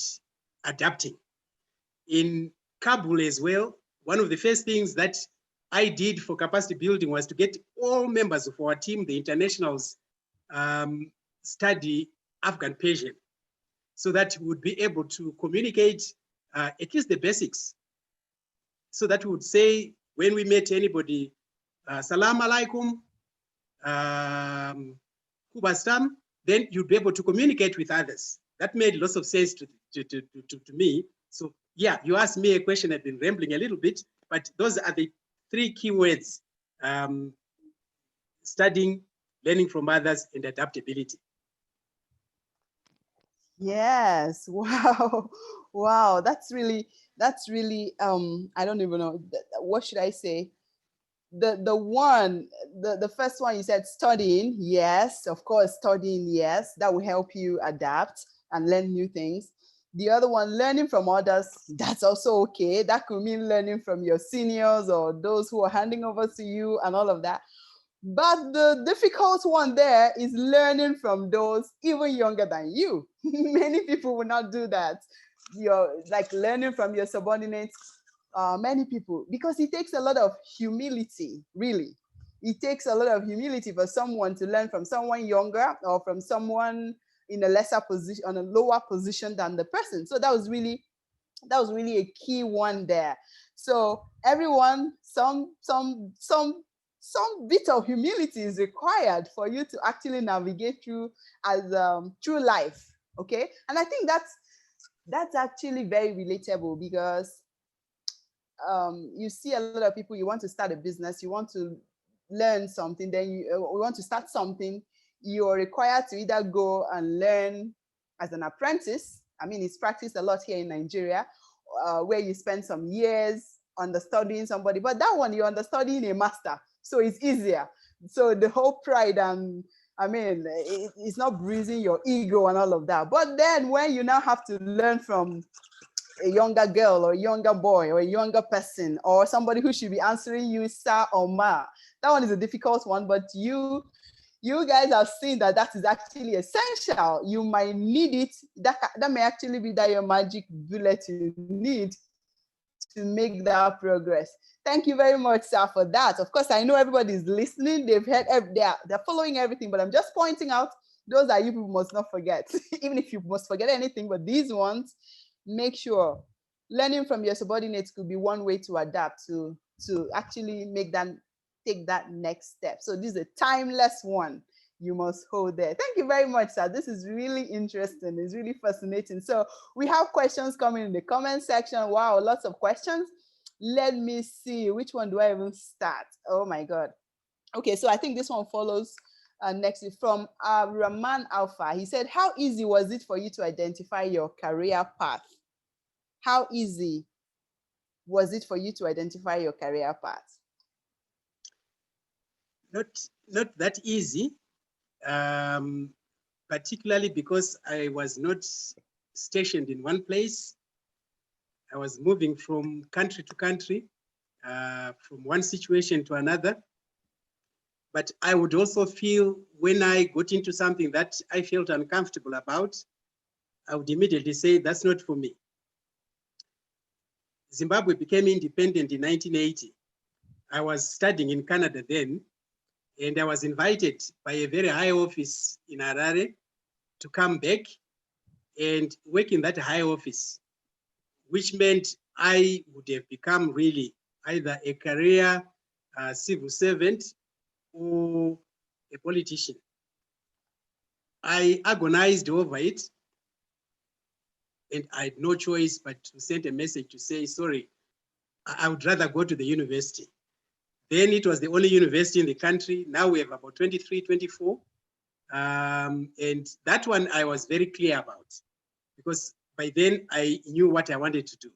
adapting. In Kabul as well, one of the first things that I did for capacity building was to get all members of our team, the internationals, study Afghan Persian so that we would be able to communicate at least the basics. So that we would say, when we met anybody, Salam alaikum, Kubastam, then you'd be able to communicate with others. That made lots of sense to me. So yeah, you asked me a question, I've been rambling a little bit, but those are the 3 key words: studying, learning from others, and adaptability. Yes. Wow. Wow. That's really, I don't even know. What should I say? The first one you said, studying. Yes, of course, studying. Yes, that will help you adapt and learn new things. The other one, learning from others. That's also okay. That could mean learning from your seniors or those who are handing over to you and all of that. But the difficult one there is learning from those even younger than you. Many people will not do that. You're like learning from your subordinates, many people, because it takes a lot of humility, really. It takes a lot of humility for someone to learn from someone younger or from someone in a lesser position, on a lower position than the person. So that was really a key one there. So everyone, some bit of humility is required for you to actually navigate through through life. Okay, and I think that's actually very relatable, because you see a lot of people, you want to start a business, you want to learn something, then you want to start something, you're required to either go and learn as an apprentice. I mean, it's practiced a lot here in Nigeria, where you spend some years understudying somebody, but that one you're understudying a master. So it's easier. So the whole pride and I mean, it's not bruising your ego and all of that. But then when you now have to learn from a younger girl or a younger boy or a younger person or somebody who should be answering you sir or ma, that one is a difficult one. But you guys have seen that is actually essential. You might need it. That may actually be that your magic bullet you need to make that progress. Thank you very much, sir, for that. Of course, I know everybody's listening. They've heard, they're following everything, but I'm just pointing out those are you people must not forget. Even if you must forget anything, but these ones, make sure learning from your subordinates could be one way to adapt to actually take that next step. So this is a timeless one you must hold there. Thank you very much, sir. This is really interesting. It's really fascinating. So we have questions coming in the comment section. Wow, lots of questions. Let me see. Which one do I even start? Oh my God. Okay, so I think this one follows next from Rahman Alpha. He said, how easy was it for you to identify your career path? How easy was it for you to identify your career path? Not that easy, particularly because I was not stationed in one place. I was moving from country to country, from one situation to another. But I would also feel when I got into something that I felt uncomfortable about, I would immediately say, that's not for me. Zimbabwe became independent in 1980. I was studying in Canada then, and I was invited by a very high office in Harare to come back and work in that high office, which meant I would have become really either a career civil servant or a politician. I agonized over it, and I had no choice but to send a message to say, sorry, I would rather go to the university. Then it was the only university in the country. Now we have about 23, 24. And that one I was very clear about, because by then I knew what I wanted to do.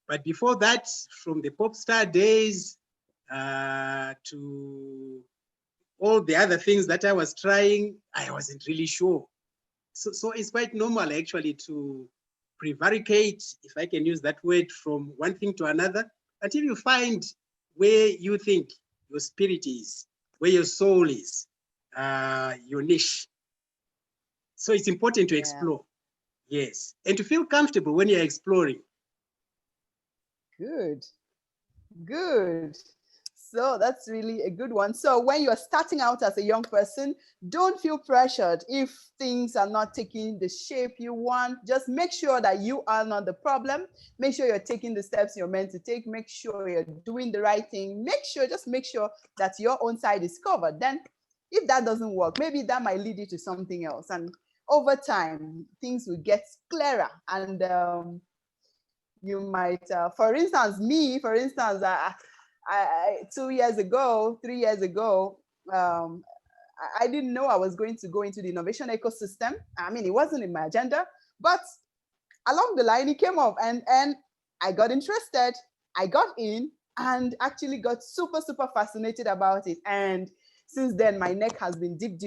But before that, from the pop star days to all the other things that I was trying, I wasn't really sure. So it's quite normal actually to prevaricate, if I can use that word, from one thing to another, until you find where you think your spirit is, where your soul is, your niche. So it's important to explore, yes, and to feel comfortable when you're exploring. Good. So that's really a good one. So when you're starting out as a young person, don't feel pressured if things are not taking the shape you want. Just make sure that you are not the problem. Make sure you're taking the steps you're meant to take. Make sure you're doing the right thing. Just make sure that your own side is covered. Then if that doesn't work, maybe that might lead you to something else. And over time, things will get clearer. And you might, for instance, I 3 years ago, I didn't know I was going to go into the innovation ecosystem. I mean, it wasn't in my agenda, but along the line, it came up and I got interested. I got in and actually got super, super fascinated about it. And since then, my neck has been deep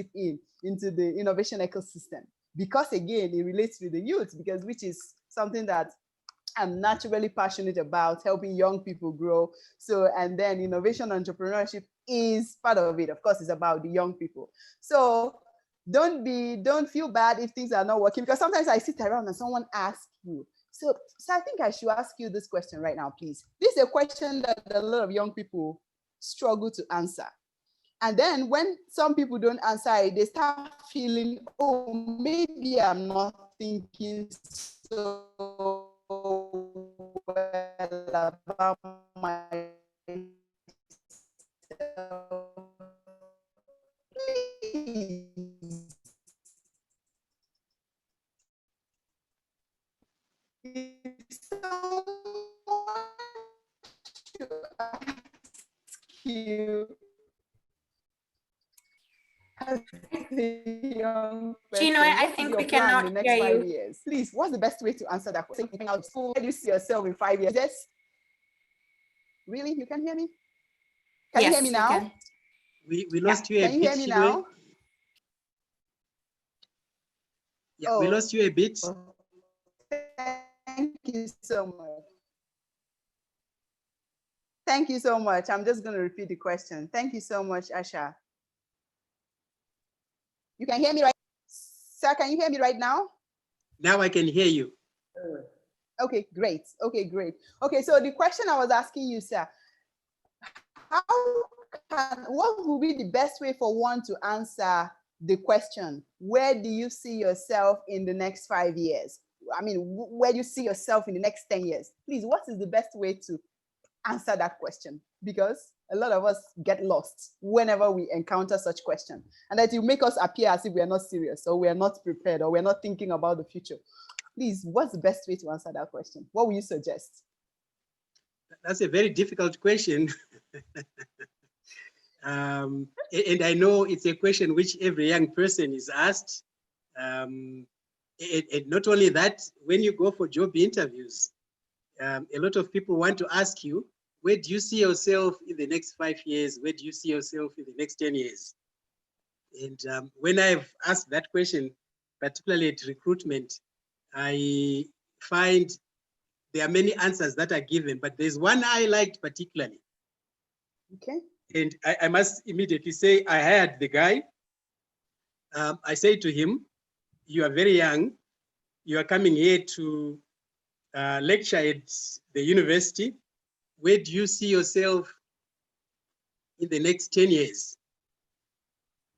into the innovation ecosystem, because again, it relates with the youth, which is something that I'm naturally passionate about, helping young people grow. So, and then innovation entrepreneurship is part of it. Of course, it's about the young people. So don't feel bad if things are not working, because sometimes I sit around and someone asks you. So I think I should ask you this question right now, please. This is a question that a lot of young people struggle to answer. And then when some people don't answer it, they start feeling, oh, maybe I'm not thinking so well about myself. Please. If someone to ask you as a young person, Gino, I think we cannot in the next 5 years? Please, what's the best way to answer that question? Coming out of school, where do you see yourself in 5 years? Yes. Really? You can hear me? Can you hear me now? We lost you a Can you bit. hear me Chinwe. now? Yeah, we lost you a bit. Thank you so much. Thank you so much. I'm just going to repeat the question. Thank you so much, Asha. You can hear me right? Sir, can you hear me right now? Now I can hear you. Okay, great. Okay, great. Okay, so the question I was asking you, sir, what would be the best way for one to answer the question, where do you see yourself in the next 5 years? I mean, where do you see yourself in the next 10 years? Please, what is the best way to answer that question? Because a lot of us get lost whenever we encounter such question, and that will make us appear as if we are not serious, or we are not prepared, or we're not thinking about the future. Please, what's the best way to answer that question? What will you suggest? That's a very difficult question. And I know it's a question which every young person is asked. And not only that, when you go for job interviews, a lot of people want to ask you, where do you see yourself in the next 5 years? Where do you see yourself in the next 10 years? And when I've asked that question, particularly at recruitment, I find there are many answers that are given, but there's one I liked particularly. Okay. And I must immediately say, I hired the guy. I said to him, you are very young. You are coming here to lecture at the university. Where do you see yourself in the next 10 years?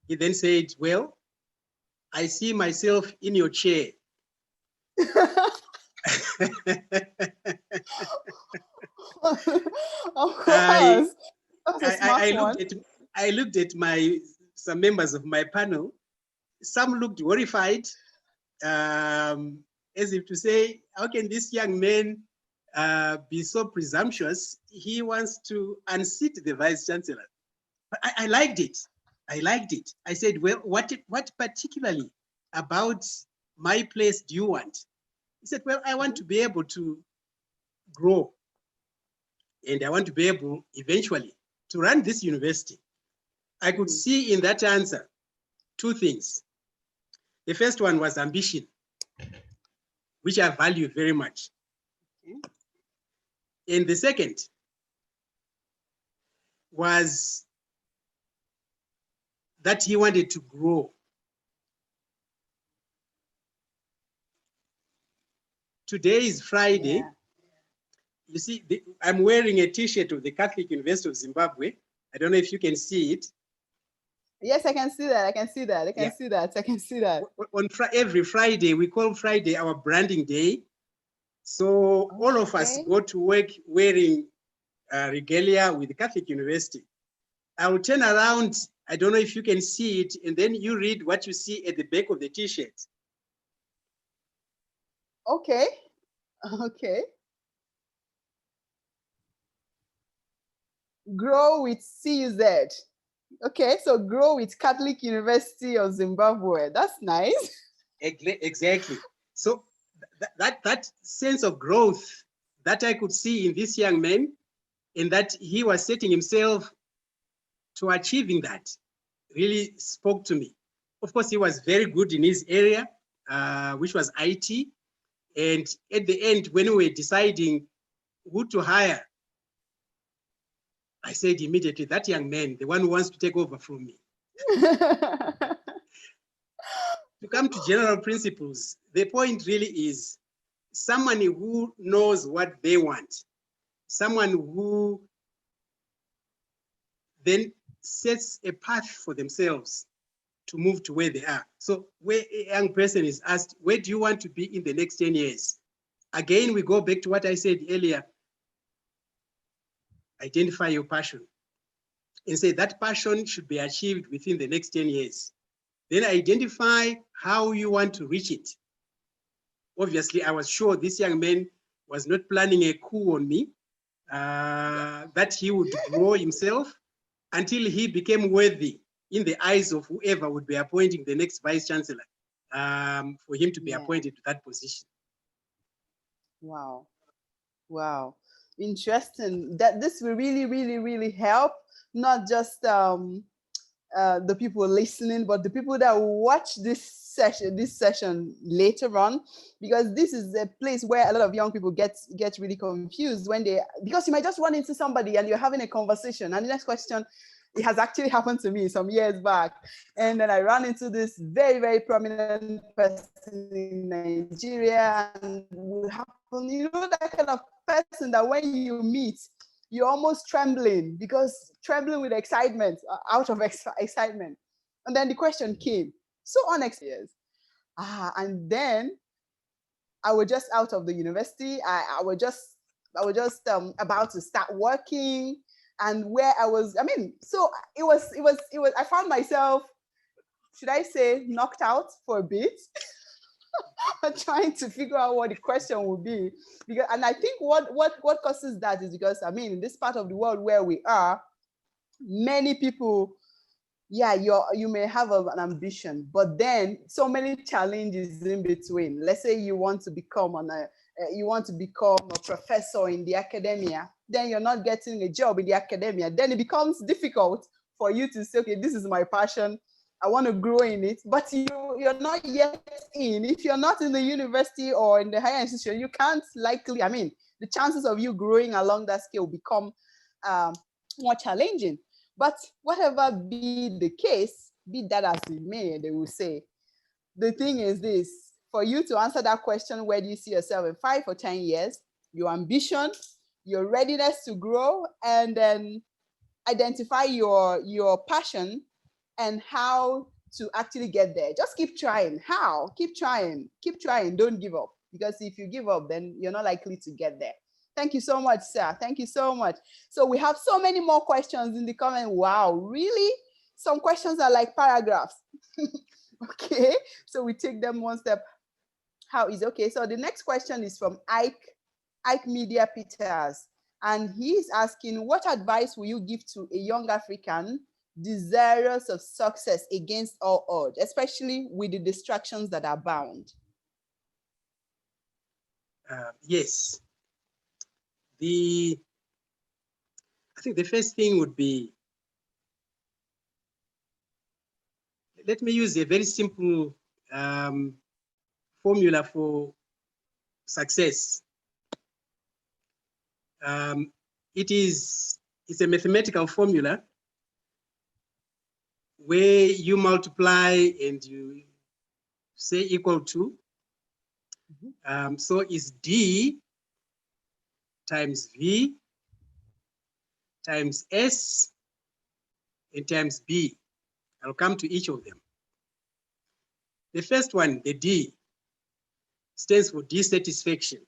He then said, well, I see myself in your chair. Of course. That's a smart one. I looked at some members of my panel. Some looked horrified, as if to say, how can this young man be so presumptuous? He wants to unseat the vice chancellor. But I liked it. I liked it. I said, well, what particularly about my place do you want? He said, well, I want to be able to grow, and I want to be able eventually to run this university. I could see in that answer two things. The first one was ambition, which I value very much. And the second was that he wanted to grow. Today is Friday. Yeah. You see, I'm wearing a t-shirt of the Catholic University of Zimbabwe. I don't know if you can see it. Yes, I can see that. I can see that. I can see that. I can see that. On every Friday, we call Friday our branding day. So all of us go to work wearing regalia with the Catholic University. I will turn around. I don't know if you can see it, and then you read what you see at the back of the t-shirt. Okay. Okay. Grow with CUZ. Okay, so grow with Catholic University of Zimbabwe. That's nice. Exactly. So that sense of growth that I could see in this young man, and that he was setting himself to achieving that, really spoke to me. Of course, he was very good in his area, which was IT. And at the end, when we were deciding who to hire, I said immediately, that young man, the one who wants to take over from me. To come to general principles, the point really is someone who knows what they want, someone who then sets a path for themselves to move to where they are. So where a young person is asked, where do you want to be in the next 10 years? Again, we go back to what I said earlier. Identify your passion and say that passion should be achieved within the next 10 years. Then identify how you want to reach it. Obviously, I was sure this young man was not planning a coup on me, that he would grow himself until he became worthy in the eyes of whoever would be appointing the next vice chancellor, for him to be appointed to that position. Wow. Wow. Interesting. That this will really, really, really help, not just the people listening, but the people that will watch this session later on, because this is a place where a lot of young people get really confused when because you might just run into somebody and you're having a conversation, and the next question, it has actually happened to me some years back, and then I ran into this very, very prominent person in Nigeria, and would happen, you know, that kind of person that when you meet, you're almost trembling with excitement, out of excitement. And then the question came, so unexpected. And then I was just out of the university. I was just about to start working, and where I was, so it was, I found myself, should I say, knocked out for a bit. Trying to figure out what the question would be, and I think what causes that is because in this part of the world where we are, many people, you may have an ambition, but then so many challenges in between. Let's say you want to become a professor in the academia, then you're not getting a job in the academia, then it becomes difficult for you to say, okay, this is my passion, I want to grow in it, but you're not yet in. If you're not in the university or in the higher institution, you can't likely, the chances of you growing along that scale become more challenging. But whatever be the case, be that as it may, they will say, the thing is this, for you to answer that question, where do you see yourself in 5 or 10 years, your ambition, your readiness to grow, and then identify your passion and how to actually get there. Just keep trying. How? Keep trying. Keep trying. Don't give up. Because if you give up, then you're not likely to get there. Thank you so much, sir. Thank you so much. So we have so many more questions in the comment. Wow, really? Some questions are like paragraphs. Okay, so we take them one step. How is okay? So the next question is from Ike Media Peters. And he's asking, what advice will you give to a young African desirous of success against all odds, especially with the distractions that are bound? Yes. I think the first thing would be, let me use a very simple formula for success. It's a mathematical formula where you multiply and you say equal to. So it's D times V times S and times B. I'll come to each of them. The first one, the D, stands for dissatisfaction.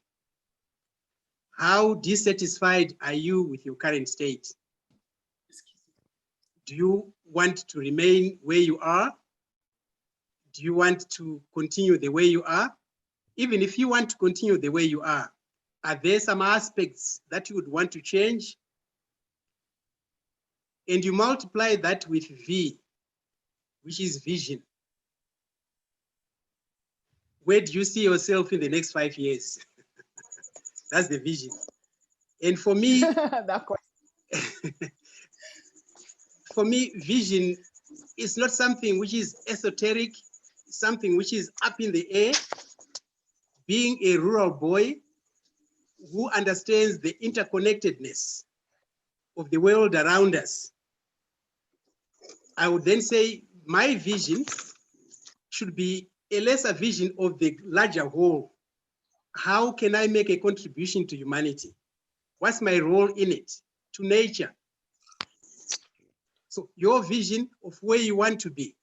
How dissatisfied are you with your current state? Do you want to remain where you are? Do you want to continue the way you are? Even if you want to continue the way you are there some aspects that you would want to change? And you multiply that with V, which is vision. Where do you see yourself in the next 5 years? That's the vision. And for me, for me, vision is not something which is esoteric, something which is up in the air. Being a rural boy who understands the interconnectedness of the world around us, I would then say my vision should be a lesser vision of the larger whole. How can I make a contribution to humanity? What's my role in it, to nature? So your vision of where you want to be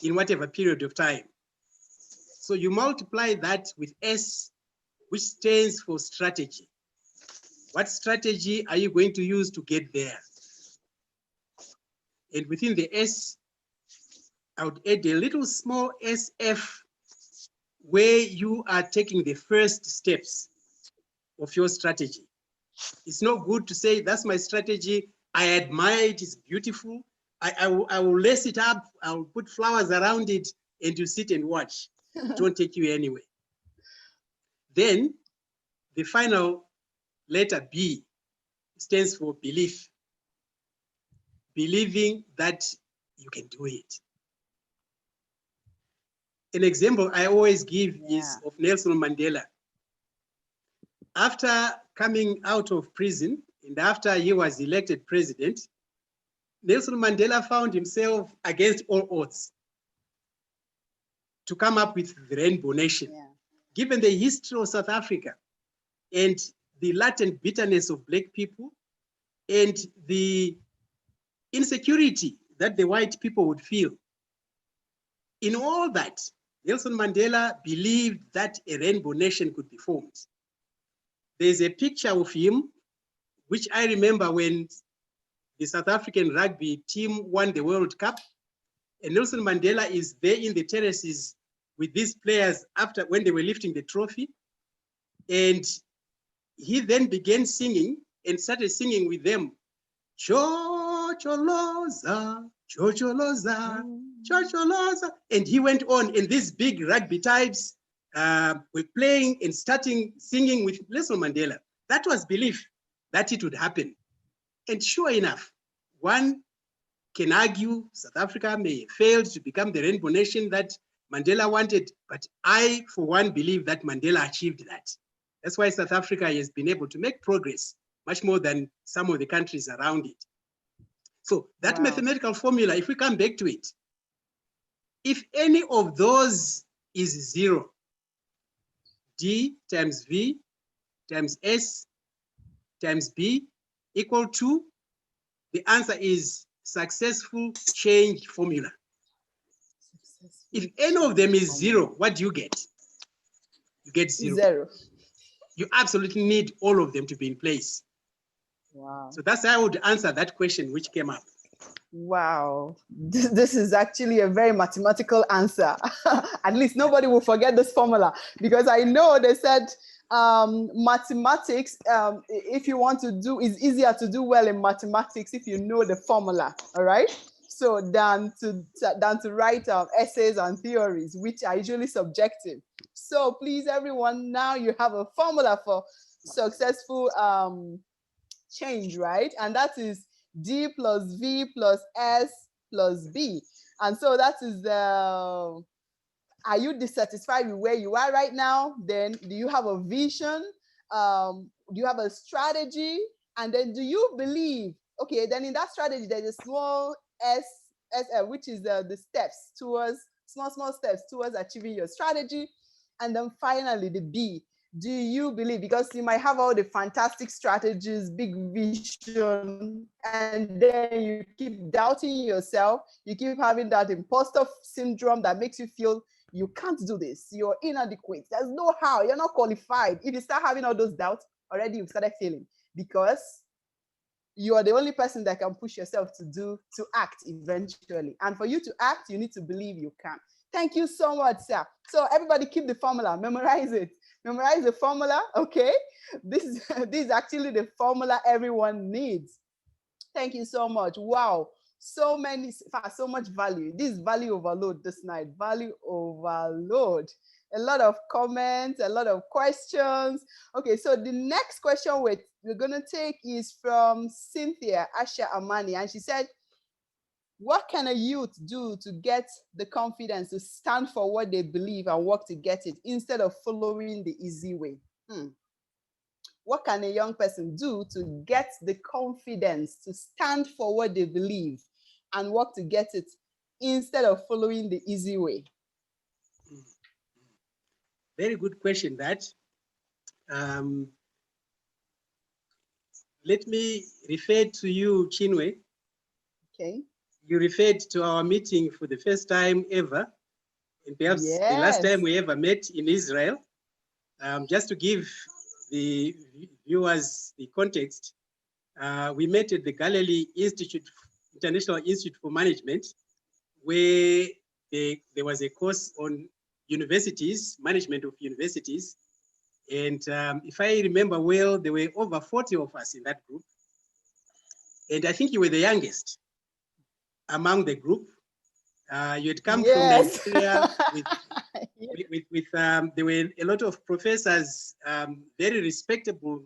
in whatever period of time. So you multiply that with S, which stands for strategy. What strategy are you going to use to get there? And within the S, I would add a little small SF, where you are taking the first steps of your strategy. It's not good to say, that's my strategy, I admire it, it's beautiful, I will lace it up, I will put flowers around it, and you sit and watch. It won't take you anywhere. Then the final letter B stands for belief. Believing that you can do it. An example I always give is of Nelson Mandela. After coming out of prison and after he was elected president, Nelson Mandela found himself against all odds to come up with the Rainbow Nation. Yeah. Given the history of South Africa and the latent bitterness of Black people and the insecurity that the white people would feel, in all that, Nelson Mandela believed that a Rainbow Nation could be formed. There's a picture of him, which I remember when the South African rugby team won the World Cup, and Nelson Mandela is there in the terraces with these players after when they were lifting the trophy. And he then began singing and started singing with them, Chocholoza, Chocholoza, Chocholoza. And he went on, and these big rugby types were playing and starting singing with Nelson Mandela. That was belief that it would happen. And sure enough, one can argue South Africa may have failed to become the Rainbow Nation that Mandela wanted, but I, for one, believe that Mandela achieved that. That's why South Africa has been able to make progress much more than some of the countries around it. So that mathematical formula, if we come back to it, if any of those is 0, D times V times S times B equal to, the answer is successful change formula. If any of them is 0, what do you get? You get 0. 0. You absolutely need all of them to be in place. Wow. So that's how I would answer that question which came up. Wow. This is actually a very mathematical answer. At least nobody will forget this formula, because I know they said mathematics, if you want to do, it's easier to do well in mathematics if you know the formula, all right? So than to write essays and theories, which are usually subjective. So please, everyone, now you have a formula for successful change, right? And that is D plus V plus S plus B. And so that is the, are you dissatisfied with where you are right now? Then do you have a vision? Do you have a strategy? And then do you believe, okay, then in that strategy, there's a small S, which is the steps towards, small steps towards achieving your strategy. And then finally the B, do you believe? Because you might have all the fantastic strategies, big vision, and then you keep doubting yourself. You keep having that imposter syndrome that makes you feel you can't do this. You're inadequate. There's no how. You're not qualified. If you start having all those doubts, already you've started failing, because you are the only person that can push yourself to act eventually. And for you to act, you need to believe you can. Thank you so much, sir. So everybody keep the formula, memorize it. Memorize the formula, okay? This is actually the formula everyone needs. Thank you so much. Wow, so much value. This value overload this night, value overload. A lot of comments, a lot of questions. Okay, so the next question we're gonna take is from Cynthia Asha Amani, and she said, what can a youth do to get the confidence to stand for what they believe and work to get it instead of following the easy way? What can a young person do to get the confidence to stand for what they believe and work to get it instead of following the easy way? Very good question, that. Let me refer to you, Chinwe. Okay. You referred to our meeting for the first time ever, and perhaps the last time we ever met in Israel. Just to give the viewers the context, we met at the Galilee Institute, International Institute for Management, where there was a course on universities, management of universities. And if I remember well, there were over 40 of us in that group. And I think you were the youngest among the group. You had come from Nigeria with there were a lot of professors, very respectable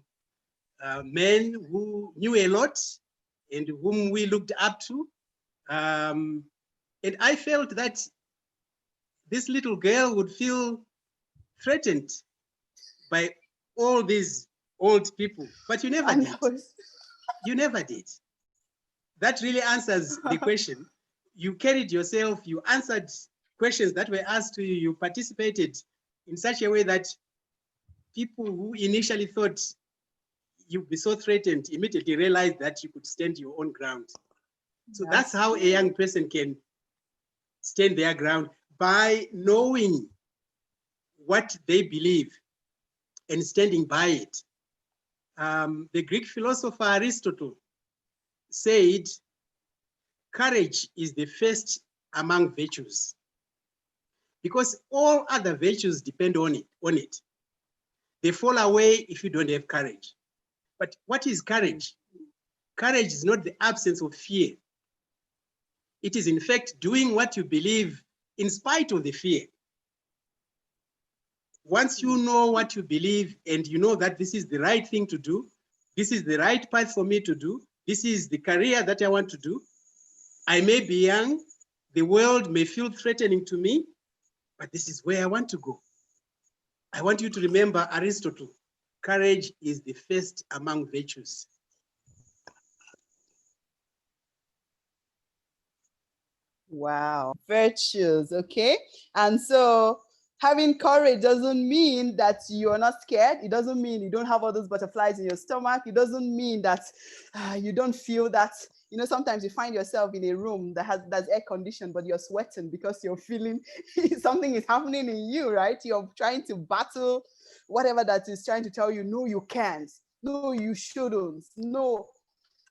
men who knew a lot and whom we looked up to. And I felt that this little girl would feel threatened by all these old people, but you never did. You never did. That really answers the question. You carried yourself, you answered questions that were asked to you, you participated in such a way that people who initially thought you'd be so threatened immediately realized that you could stand your own ground. So that's how a young person can stand their ground, by knowing what they believe and standing by it. The Greek philosopher Aristotle said, courage is the first among virtues, because all other virtues depend on it. They fall away if you don't have courage. But what is courage? Courage is not the absence of fear. It is in fact doing what you believe in spite of the fear. Once you know what you believe and you know that this is the right thing to do, this is the right path for me to do, this is the career that I want to do, I may be young, the world may feel threatening to me, but this is where I want to go. I want you to remember Aristotle, courage is the first among virtues. Wow, virtues, okay? And so having courage doesn't mean that you're not scared. It doesn't mean you don't have all those butterflies in your stomach. It doesn't mean that you don't feel that, you know, sometimes you find yourself in a room that's air conditioned, but you're sweating because you're feeling something is happening in you, right? You're trying to battle whatever that is trying to tell you, no, you can't. No, you shouldn't. No.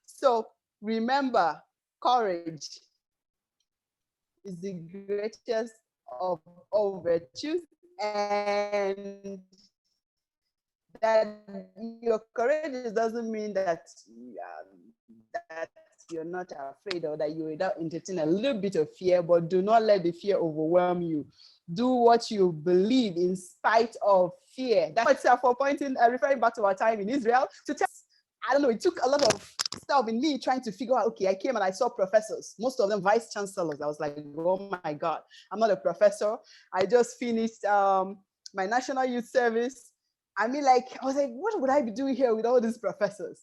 So remember, courage is the greatest of all virtues, and that you're courageous doesn't mean that you're not afraid or that you without entertain a little bit of fear, but do not let the fear overwhelm you. Do what you believe in spite of fear. That's for pointing, referring back to our time in Israel, to tell, I don't know, it took a lot of stuff in me trying to figure out, okay, I came and I saw professors, most of them vice chancellors. I was like, oh my God, I'm not a professor. I just finished my national youth service. I mean, like, I was like, what would I be doing here with all these professors?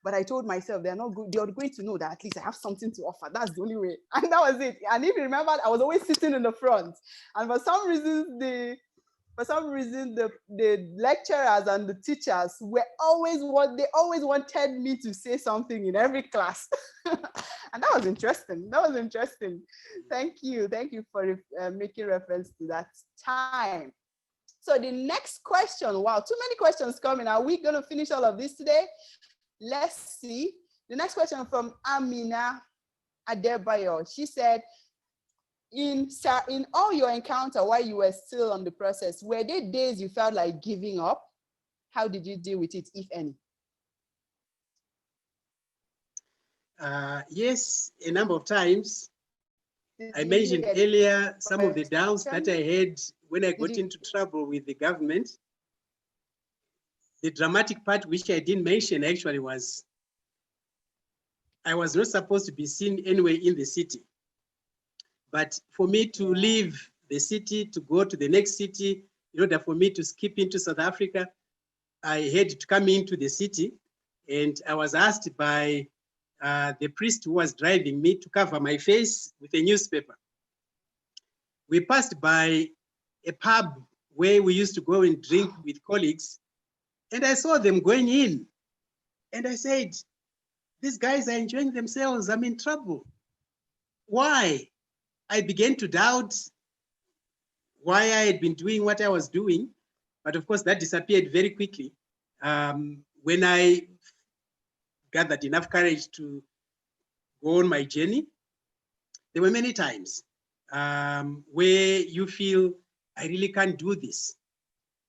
But I told myself they're not good. They're going to know that at least I have something to offer. That's the only way. And that was it. And if you remember, I was always sitting in the front. And for some reason, the lecturers and the teachers were they always wanted me to say something in every class. And that was interesting. Thank you for making reference to that time. So the next question, wow, too many questions coming. Are we going to finish all of this today? Let's see. The next question from Amina Adebayo. She said, in all your encounter while you were still on the process, were there days you felt like giving up? How did you deal with it, if any? Yes, a number of times. I mentioned earlier some of the doubts that I had when I got into trouble with the government. The dramatic part, which I didn't mention actually, was I was not supposed to be seen anywhere in the city. But for me to leave the city, to go to the next city, in order for me to skip into South Africa, I had to come into the city, and I was asked by the priest who was driving me to cover my face with a newspaper. We passed by a pub where we used to go and drink with colleagues, and I saw them going in. And I said, these guys are enjoying themselves. I'm in trouble. Why? I began to doubt why I had been doing what I was doing. But of course, that disappeared very quickly when I gathered enough courage to go on my journey. There were many times where you feel, I really can't do this.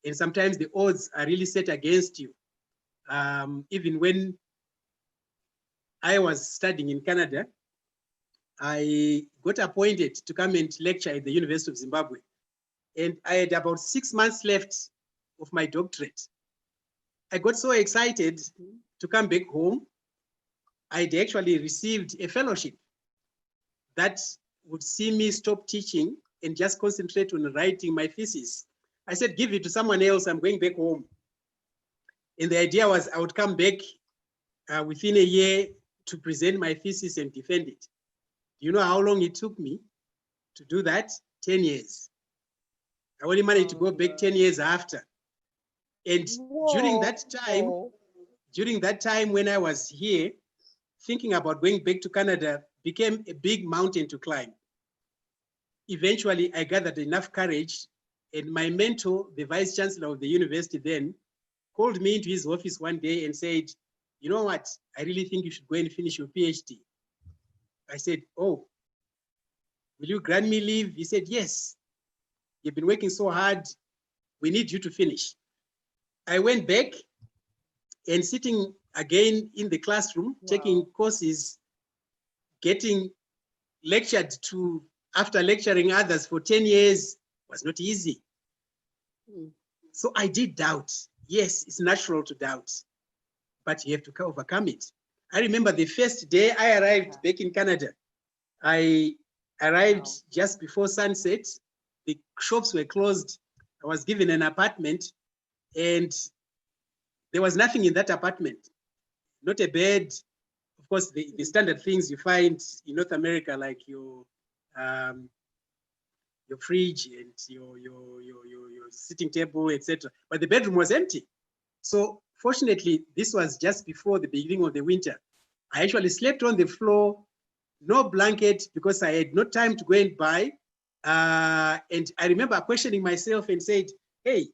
And sometimes the odds are really set against you. Even when I was studying in Canada, I got appointed to come and lecture at the University of Zimbabwe. And I had about 6 months left of my doctorate. I got so excited to come back home. I'd actually received a fellowship that would see me stop teaching and just concentrate on writing my thesis. I said, give it to someone else, I'm going back home. And the idea was I would come back within a year to present my thesis and defend it. Do you know how long it took me to do that? 10 years. I only managed to go back 10 years after. And during that time when I was here, thinking about going back to Canada became a big mountain to climb. Eventually, I gathered enough courage, and my mentor, the vice chancellor of the university then, called me into his office one day and said, you know what, I really think you should go and finish your PhD. I said, oh, will you grant me leave? He said, yes, you've been working so hard, we need you to finish. I went back and sitting again in the classroom, taking courses, getting lectured to after lecturing others for 10 years was not easy. So I did doubt. Yes, it's natural to doubt, but you have to overcome it. I remember the first day I arrived back in Canada. I arrived just before sunset. The shops were closed. I was given an apartment and there was nothing in that apartment. Not a bed. Of course, the standard things you find in North America, like your fridge and your sitting table, etc. But the bedroom was empty. So fortunately, this was just before the beginning of the winter. I actually slept on the floor, no blanket, because I had no time to go and buy. And I remember questioning myself and said, hey,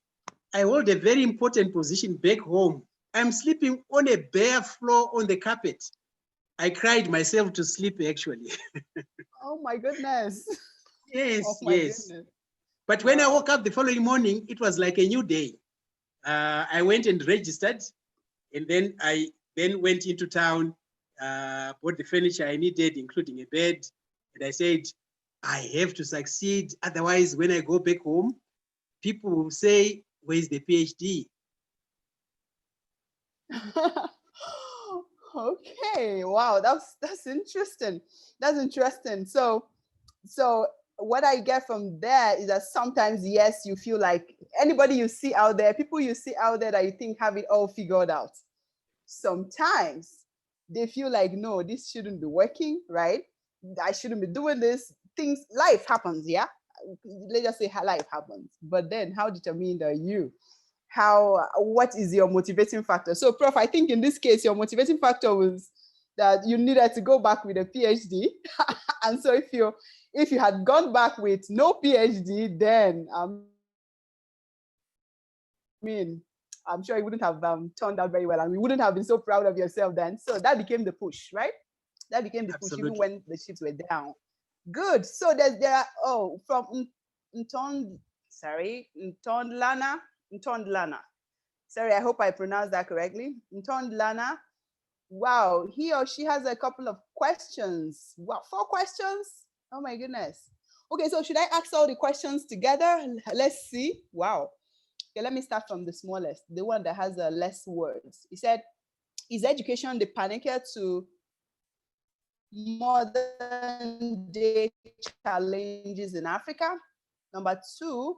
I hold a very important position back home. I'm sleeping on a bare floor on the carpet. I cried myself to sleep, actually. Oh my goodness. Yes, oh my yes. Goodness. But when I woke up the following morning, it was like a new day. I went and registered, and then I went into town, bought the furniture I needed, including a bed. And I said, I have to succeed. Otherwise, when I go back home, people will say, where's the PhD? Okay, wow, that's interesting. That's interesting. So what I get from there is that sometimes, yes, you feel like anybody you see out there, people you see out there that you think have it all figured out, sometimes they feel like, no, this shouldn't be working, right? I shouldn't be doing this. Things, life happens, yeah? Let's just say life happens. But then how determined are you? What is your motivating factor? So, Prof, I think in this case, your motivating factor was that you needed to go back with a PhD. And so if you had gone back with no PhD, then I'm sure you wouldn't have turned out very well, and we wouldn't have been so proud of yourself then. So that became the push, right? That became the push, even when the chips were down. Good. So there are, from Ntondlana. Sorry, I hope I pronounced that correctly. Ntondlana. Wow, he or she has a couple of questions. Wow, 4 questions? Oh my goodness. Okay, so should I ask all the questions together? Let's see. Wow. Okay, let me start from the smallest, the one that has less words. He said, is education the panacea to modern day challenges in Africa? Number 2,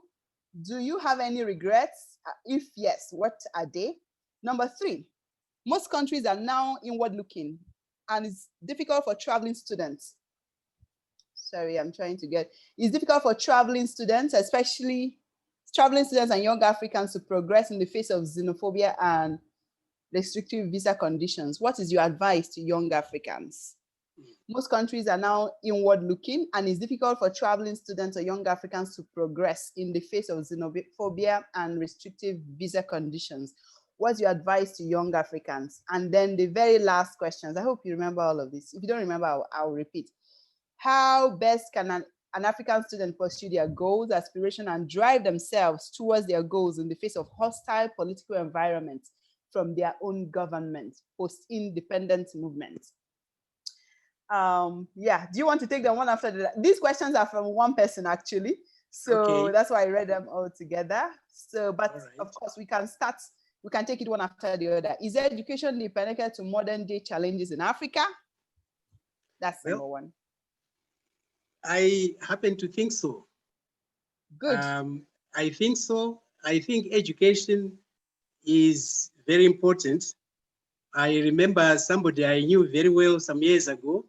do you have any regrets? If yes, what are they? Number 3, most countries are now inward looking and it's difficult for traveling students. Sorry, I'm trying to get, it's difficult for traveling students, especially traveling students and young Africans, to progress in the face of xenophobia and restrictive visa conditions. What is your advice to young Africans? Most countries are now inward looking and it's difficult for traveling students or young Africans to progress in the face of xenophobia and restrictive visa conditions. What's your advice to young Africans? And then the very last questions. I hope you remember all of this. If you don't remember, I'll repeat. How best can an African student pursue their goals, aspiration, and drive themselves towards their goals in the face of hostile political environment from their own government, post-independence movement? Yeah, do you want to take them one after the other? These questions are from one person actually, so that's why I read them all together. So, but of course we can take it one after the other. Is education the panacea to modern day challenges in Africa? That's number 1. I happen to think so. Good. I think so. I think education is very important. I remember somebody I knew very well some years ago,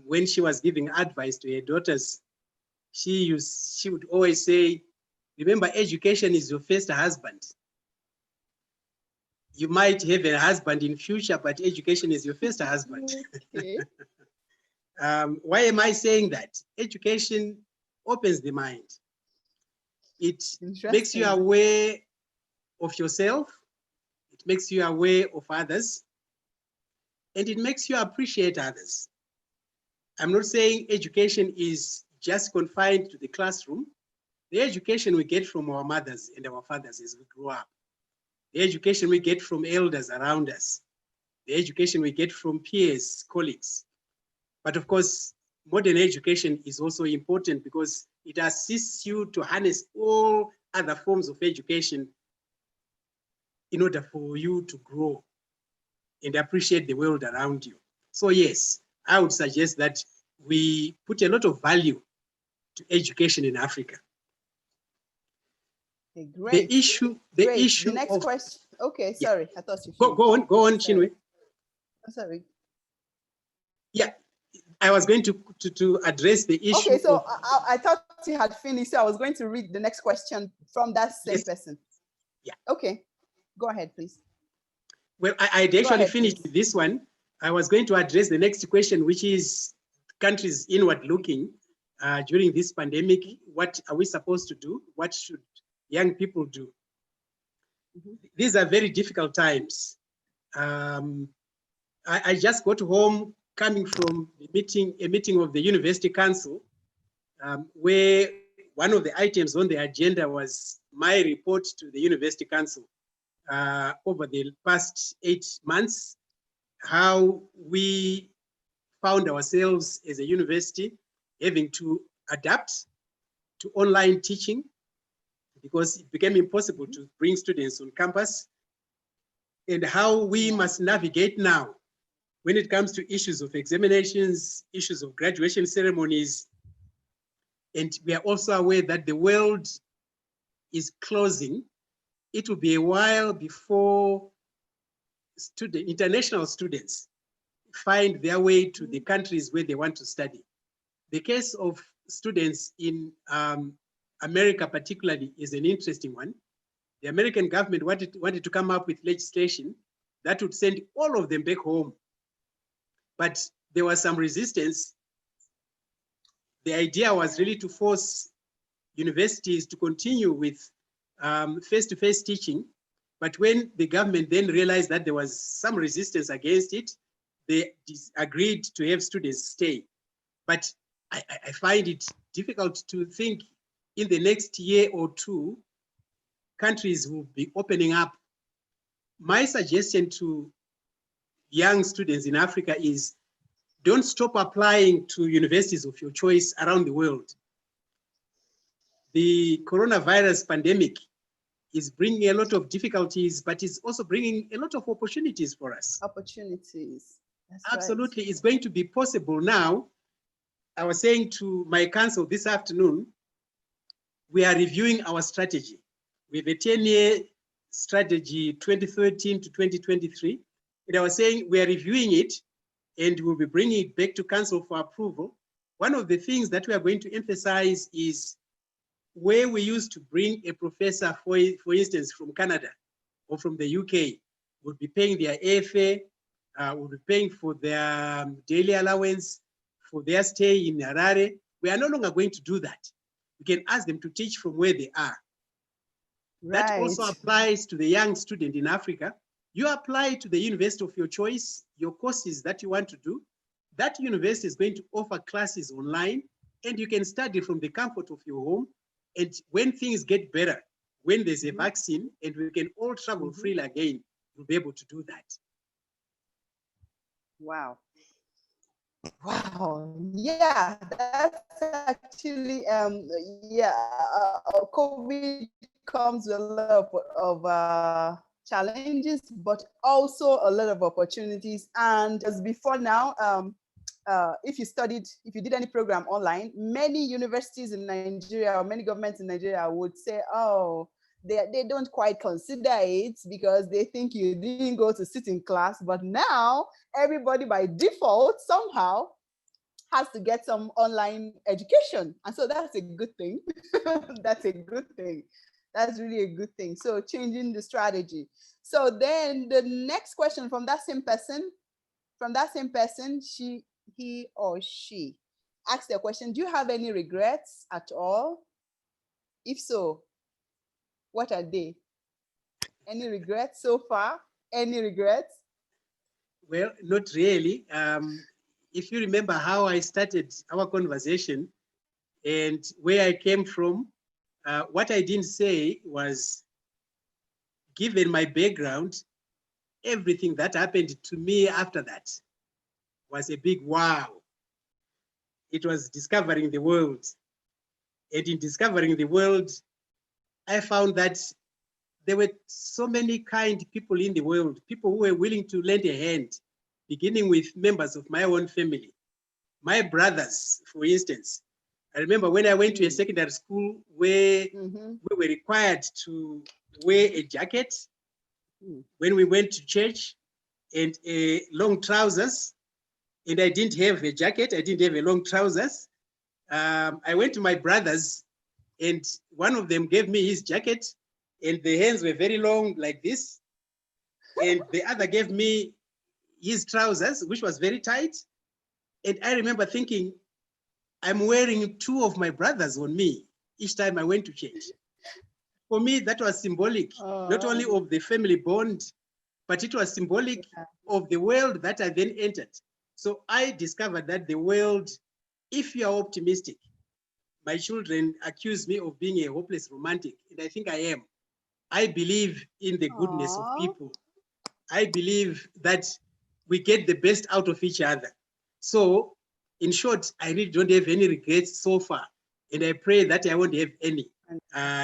when she was giving advice to her daughters, she would always say, remember, education is your first husband. You might have a husband in future, but education is your first husband. Okay. Why am I saying that? Education opens the mind. It makes you aware of yourself. It makes you aware of others. And it makes you appreciate others. I'm not saying education is just confined to the classroom. The education we get from our mothers and our fathers as we grow up. The education we get from elders around us. The education we get from peers, colleagues. But of course, modern education is also important because it assists you to harness all other forms of education in order for you to grow and appreciate the world around you. So yes, I would suggest that we put a lot of value to education in Africa. Okay, great. The issue The next of question. Okay, yeah. sorry, I thought you. Go on, Chinwe. Sorry. Yeah, I was going to address the issue. Okay, so I thought you had finished, so I was going to read the next question from that same person. Yeah. Okay, go ahead, please. Well, I'd actually finished with this one. I was going to address the next question, which is countries inward looking during this pandemic. What are we supposed to do? What should young people do? These are very difficult times. I just got home coming from a meeting of the University Council, where one of the items on the agenda was my report to the University Council over the past 8 months, how we found ourselves as a university having to adapt to online teaching because it became impossible to bring students on campus, and how we must navigate now when it comes to issues of examinations, issues of graduation ceremonies. And we are also aware that the world is closing. It will be a while before international students find their way to the countries where they want to study. The case of students in America particularly is an interesting one. The American government wanted to come up with legislation that would send all of them back home. But there was some resistance. The idea was really to force universities to continue with face-to-face teaching. But when the government then realized that there was some resistance against it, they agreed to have students stay. But I find it difficult to think in the next year or two, countries will be opening up. My suggestion to young students in Africa is don't stop applying to universities of your choice around the world. The coronavirus pandemic is bringing a lot of difficulties, but it's also bringing a lot of opportunities for us. Opportunities. That's Absolutely, right. it's going to be possible now. I was saying to my council this afternoon, we are reviewing our strategy. We have a 10-year strategy, 2013 to 2023. And I was saying we are reviewing it and we'll be bringing it back to council for approval. One of the things that we are going to emphasize is where we used to bring a professor, for instance, from Canada or from the UK, would be paying their airfare, would be paying for their daily allowance, for their stay in Harare. We are no longer going to do that. We can ask them to teach from where they are. Right. That also applies to the young student in Africa. You apply to the university of your choice, your courses that you want to do. That university is going to offer classes online, and you can study from the comfort of your home. And when things get better, when there's a vaccine and we can all travel freely again, you'll be able to do that. Wow. Wow. Yeah, that's actually, COVID comes with a lot of challenges, but also a lot of opportunities. And as before now, if you did any program online, many universities in Nigeria or many governments in Nigeria would say, oh, they don't quite consider it because they think you didn't go to sit in class. But now everybody by default somehow has to get some online education. And so that's a good thing. That's a good thing. That's really a good thing. So changing the strategy. So then the next question from that same person, he or she asked the question, do you have any regrets at all? If so, what are they? Any regrets so far? Any regrets? Well, not really. If you remember how I started our conversation and where I came from, what I didn't say was, given my background, everything that happened to me after that was a big wow. It was discovering the world. And in discovering the world, I found that there were so many kind people in the world, people who were willing to lend a hand, beginning with members of my own family. My brothers, for instance. I remember when I went to a secondary school where we were required to wear a jacket when we went to church and long trousers. And I didn't have a jacket, I didn't have a long trousers. I went to my brothers and one of them gave me his jacket and the hands were very long like this. And the other gave me his trousers, which was very tight. And I remember thinking, I'm wearing two of my brothers on me each time I went to church. For me, that was symbolic, not only of the family bond, but it was symbolic of the world that I then entered. So I discovered that the world, if you are optimistic, my children accuse me of being a hopeless romantic, and I think I am. I believe in the goodness of people. I believe that we get the best out of each other. So, in short, I really don't have any regrets so far, and I pray that I won't have any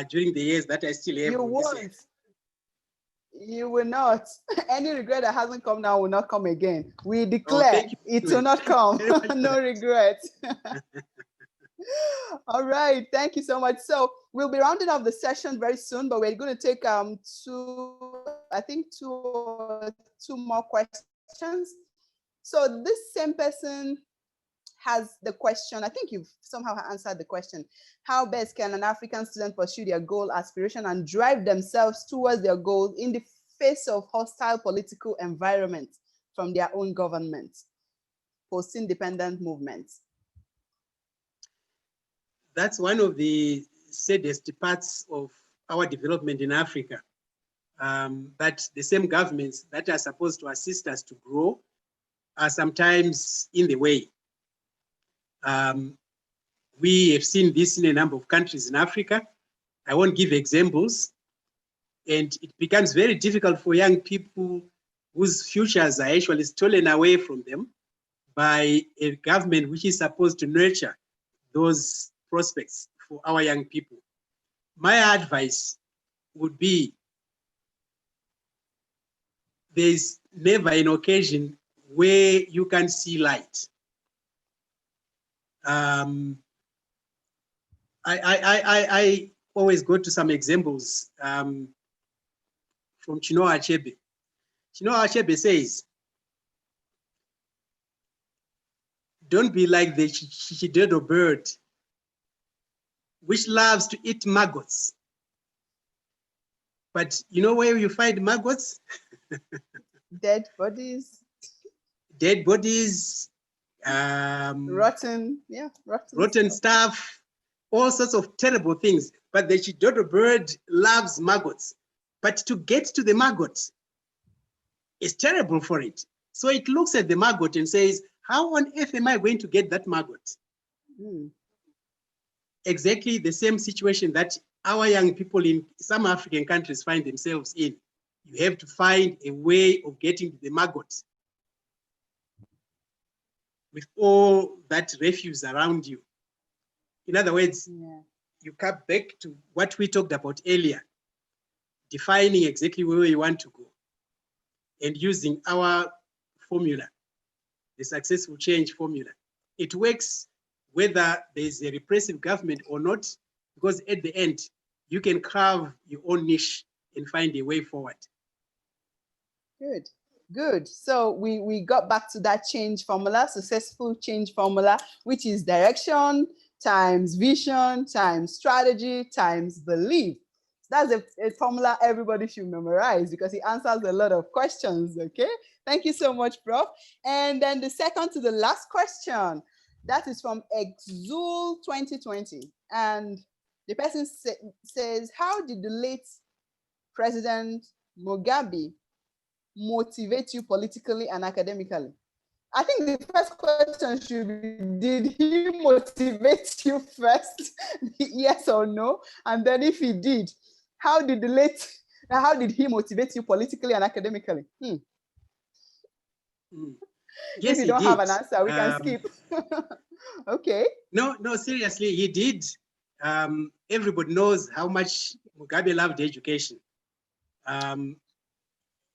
during the years that I still have. You won't. You will not. Any regret that hasn't come now will not come again. We declare it will not come. No regret. All right, thank you so much. So we'll be rounding off the session very soon, but we're going to take two more questions. So this same person has the question, I think you've somehow answered the question. How best can an African student pursue their goal, aspiration, and drive themselves towards their goals in the face of hostile political environment from their own government, post-independent movements? That's one of the saddest parts of our development in Africa, that the same governments that are supposed to assist us to grow are sometimes in the way. We have seen this in a number of countries in Africa. I won't give examples. And it becomes very difficult for young people whose futures are actually stolen away from them by a government which is supposed to nurture those prospects for our young people. My advice would be, there's never an occasion where you can see light. I always go to some examples from Chinua Achebe. Chinua Achebe says, don't be like the chichidodo bird, which loves to eat maggots. But you know where you find maggots? Dead bodies. Dead bodies. Rotten stuff, all sorts of terrible things. But the chidodo bird loves maggots. But to get to the maggot is terrible for it. So it looks at the maggot and says, how on earth am I going to get that maggot? Exactly the same situation that our young people in some African countries find themselves in. You have to find a way of getting to the maggot with all that refuse around you. In other words, you come back to what we talked about earlier, defining exactly where you want to go and using our formula. the successful change formula. It works whether there's a repressive government or not, because at the end, you can carve your own niche and find a way forward. Good, good. So we got back to that change formula, successful change formula, which is direction times vision times strategy times belief. That's a formula everybody should memorize because it answers a lot of questions, okay? Thank you so much, Prof. And then the second to the last question, that is from Exul 2020. And the person says, how did the late President Mugabe motivate you politically and academically? I think the first question should be, did he motivate you first? Yes or no? And then if he did, how did he motivate you politically and academically? Yes, if you don't have an answer, we can skip. Okay. No, seriously, he did. Everybody knows how much Mugabe loved education.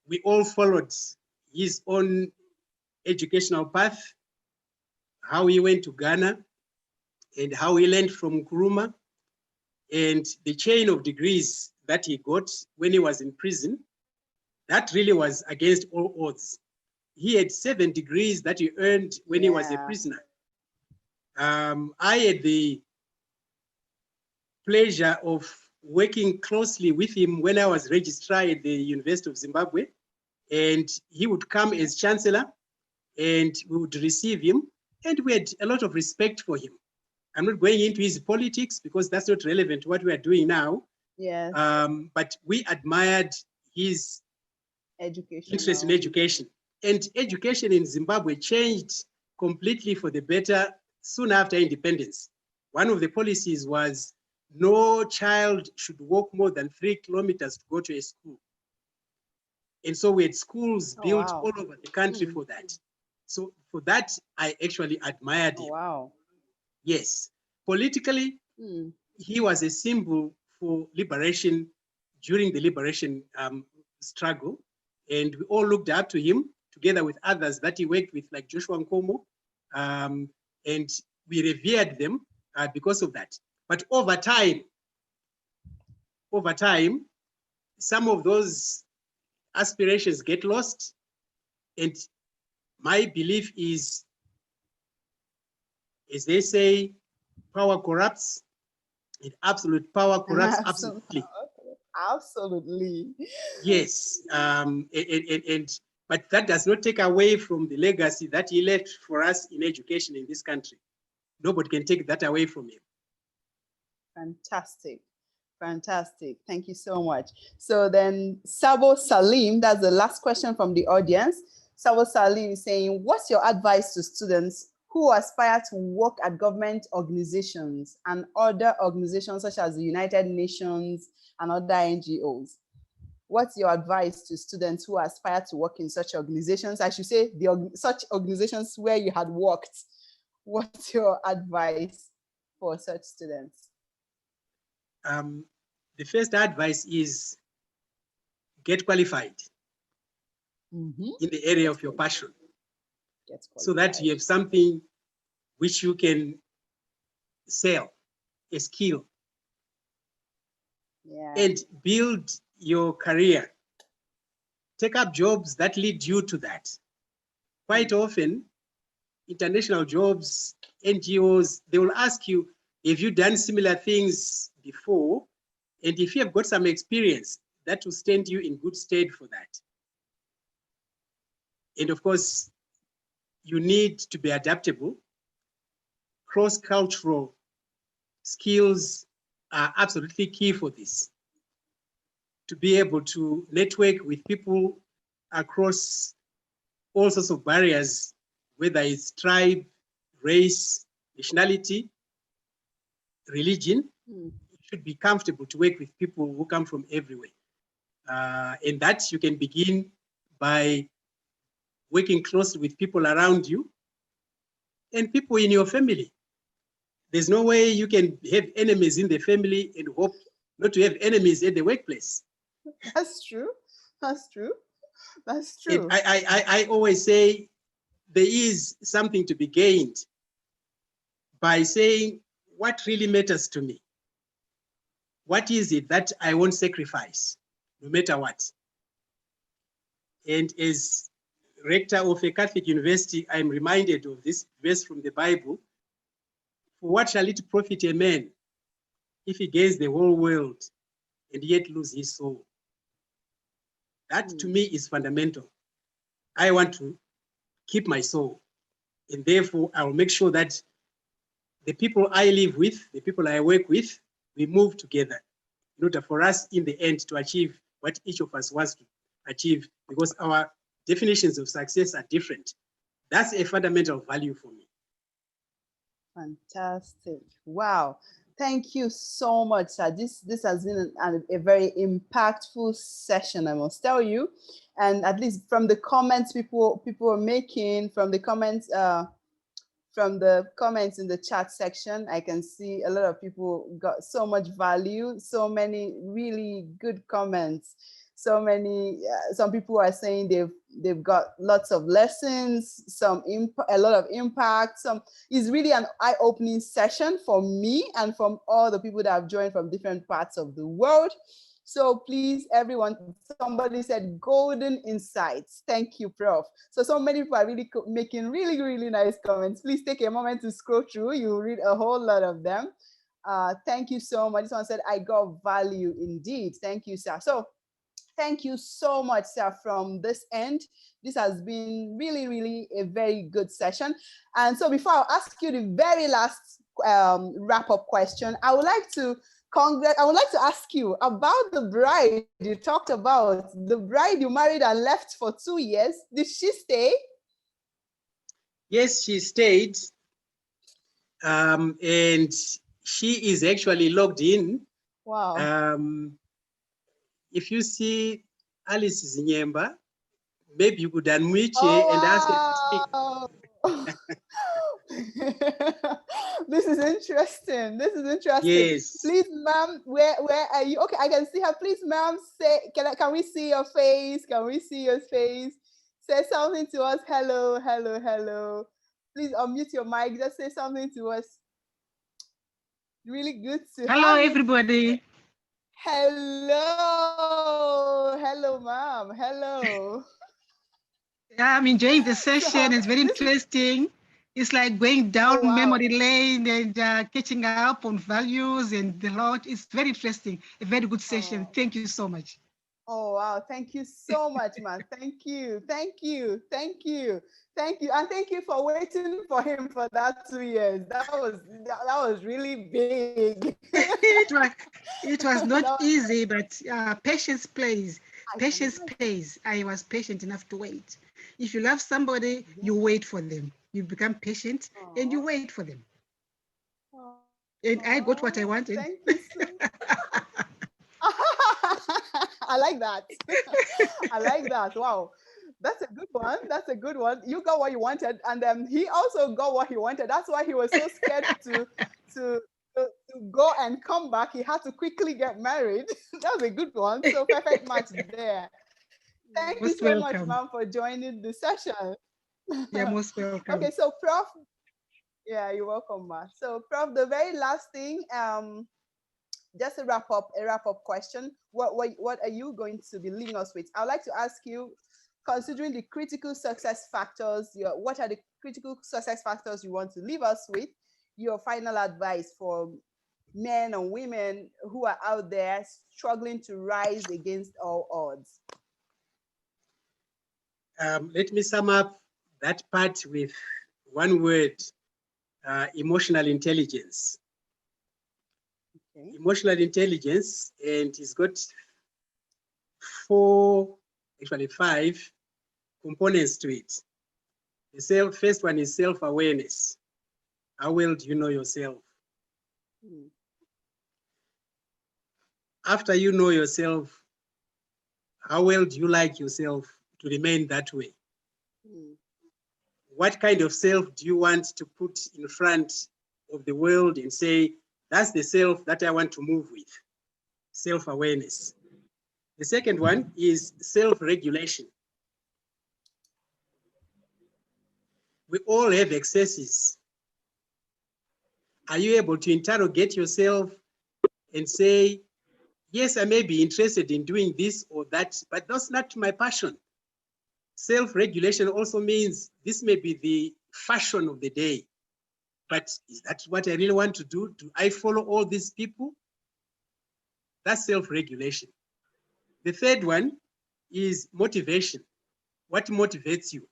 We all followed his own educational path, how he went to Ghana and how he learned from Nkrumah, and the chain of degrees that he got when he was in prison. That really was against all odds. He had 7 degrees that he earned when he was a prisoner. I had the pleasure of working closely with him when I was registrar at the University of Zimbabwe, and he would come as chancellor and we would receive him, and we had a lot of respect for him. I'm not going into his politics because that's not relevant to what we are doing now. Yes. But we admired his interest in education. And education in Zimbabwe changed completely for the better soon after independence. One of the policies was no child should walk more than 3 kilometers to go to a school. And so we had schools built all over the country for that. So for that, I actually admired him. Wow. Yes. Politically, he was a symbol for liberation during the liberation struggle. And we all looked up to him together with others that he worked with, like Joshua Nkomo. And we revered them because of that. But over time, some of those aspirations get lost. And my belief is, as they say, power corrupts, and absolute power corrupts absolutely. Absolutely. Yes, but that does not take away from the legacy that he left for us in education in this country. Nobody can take that away from him. Fantastic. Fantastic. Thank you so much. So then Sabo Salim, that's the last question from the audience. Sabo Salim is saying, what's your advice to students who aspire to work at government organizations and other organizations such as the United Nations and other NGOs? What's your advice to students who aspire to work in such organizations? I should say such organizations where you had worked. What's your advice for such students? The first advice is get qualified in the area of your passion, so that you have something which you can sell, a skill, and build your career. Take up jobs that lead you to that. Quite often, international jobs, NGOs, they will ask you, have you done similar things before? And if you have got some experience, that will stand you in good stead for that. And of course, you need to be adaptable. Cross-cultural skills are absolutely key for this. To be able to network with people across all sorts of barriers, whether it's tribe, race, nationality, religion, you should be comfortable to work with people who come from everywhere. And that you can begin by working closely with people around you and people in your family. There's no way you can have enemies in the family and hope not to have enemies at the workplace. That's true. That's true. That's true. I always say there is something to be gained by saying what really matters to me. What is it that I won't sacrifice, no matter what? And as rector of a Catholic university, I'm reminded of this verse from the Bible. For what shall it profit a man if he gains the whole world and yet lose his soul? That to me is fundamental. I want to keep my soul, and therefore I will make sure that the people I live with, the people I work with, we move together in order for us in the end to achieve what each of us wants to achieve, because our definitions of success are different. That's a fundamental value for me. Fantastic. Wow. Thank you so much, sir. This has been a very impactful session, I must tell you. And at least from the comments people are making, from the comments in the chat section, I can see a lot of people got so much value, so many really good comments. So many, some people are saying they've got lots of lessons, a lot of impact. It's really an eye-opening session for me and from all the people that have joined from different parts of the world. So please, everyone, somebody said golden insights. Thank you, Prof. So many people are really making really, really nice comments. Please take a moment to scroll through. You'll read a whole lot of them. Thank you so much. This one said, I got value indeed. Thank you, sir. So thank you so much, sir, from this end. This has been really, really a very good session. And so before I ask you the very last wrap-up question, I would like to ask you about the bride you talked about, the bride you married and left for 2 years. Did she stay? Yes, she stayed. And she is actually logged in. Wow. If you see Alice Zinyemba, maybe you could unmute her and ask her to speak. This is interesting. This is interesting. Yes. Please, ma'am, where are you? Okay, I can see her. Please, ma'am, say, can we see your face? Can we see your face? Say something to us. Hello, hello, hello. Please unmute your mic. Just say something to us. Really good to Hello, have everybody. You. Hello, hello, ma'am. Hello. Yeah, I'm enjoying the session. It's very interesting. It's like going down memory lane and catching up on values and the lot. It's very interesting. A very good session. Thank you so much. Oh, wow. Thank you so much, man. Thank you. Thank you. Thank you. Thank you. And thank you for waiting for him for that 2 years. That was really big. it was not easy, but patience plays. Patience pays. I was patient enough to wait. If you love somebody, you wait for them. You become patient and you wait for them. And I got what I wanted. Thank you so much. I like that. I like that. Wow. That's a good one. That's a good one. You got what you wanted, and he also got what he wanted. That's why he was so scared to go and come back. He had to quickly get married. That was a good one. So perfect match there. Thank you so much, ma'am, for joining the session. You're most welcome. Okay, so Prof. Yeah, you're welcome, ma. So Prof, the very last thing, just a wrap up question. What are you going to be leaving us with? I'd like to ask you, considering the critical success factors, what are the critical success factors you want to leave us with? Your final advice for men and women who are out there struggling to rise against all odds. Let me sum up that part with one word, emotional intelligence. Okay. Emotional intelligence, and it's got 5 components to it. The first one is self-awareness. How well do you know yourself? After you know yourself, how well do you like yourself to remain that way? What kind of self do you want to put in front of the world and say, that's the self that I want to move with? Self-awareness. The second one is self-regulation. We all have excesses. Are you able to interrogate yourself and say, yes, I may be interested in doing this or that, but that's not my passion. Self-regulation also means this may be the fashion of the day, but is that what I really want to do? Do I follow all these people? That's self-regulation. The third one is motivation. What motivates you?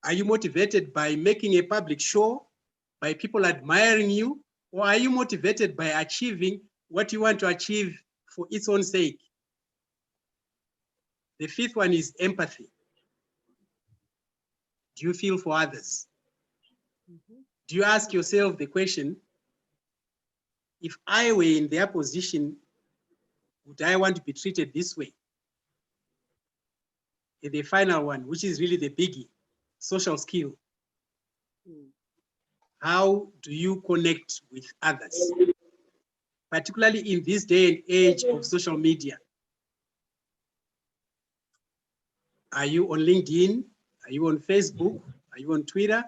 Are you motivated by making a public show, by people admiring you, or are you motivated by achieving what you want to achieve for its own sake? The fifth one is empathy. Do you feel for others? Do you ask yourself the question, if I were in their position, would I want to be treated this way? And the final one, which is really the biggie, social skill. How do you connect with others? Particularly in this day and age of social media. Are you on LinkedIn? Are you on Facebook? Are you on Twitter?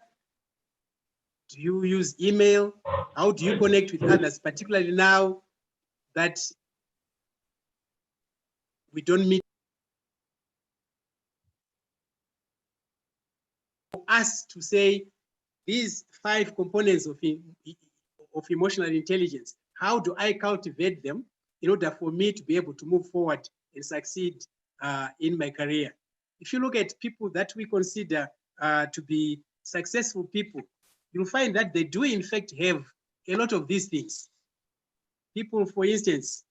Do you use email? How do you connect with others, particularly now that we don't meet? For us to say these 5 components of emotional intelligence, how do I cultivate them in order for me to be able to move forward and succeed in my career? If you look at people that we consider to be successful people, you'll find that they do in fact have a lot of these things. People, for instance,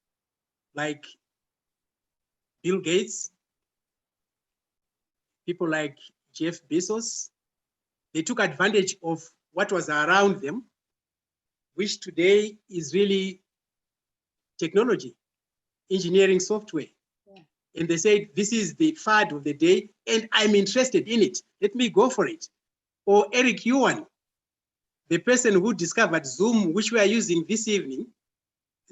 like Bill Gates, people like Jeff Bezos, they took advantage of what was around them, which today is really technology, engineering software. Yeah. And they said, this is the fad of the day, and I'm interested in it. Let me go for it. Or Eric Yuan, the person who discovered Zoom, which we are using this evening.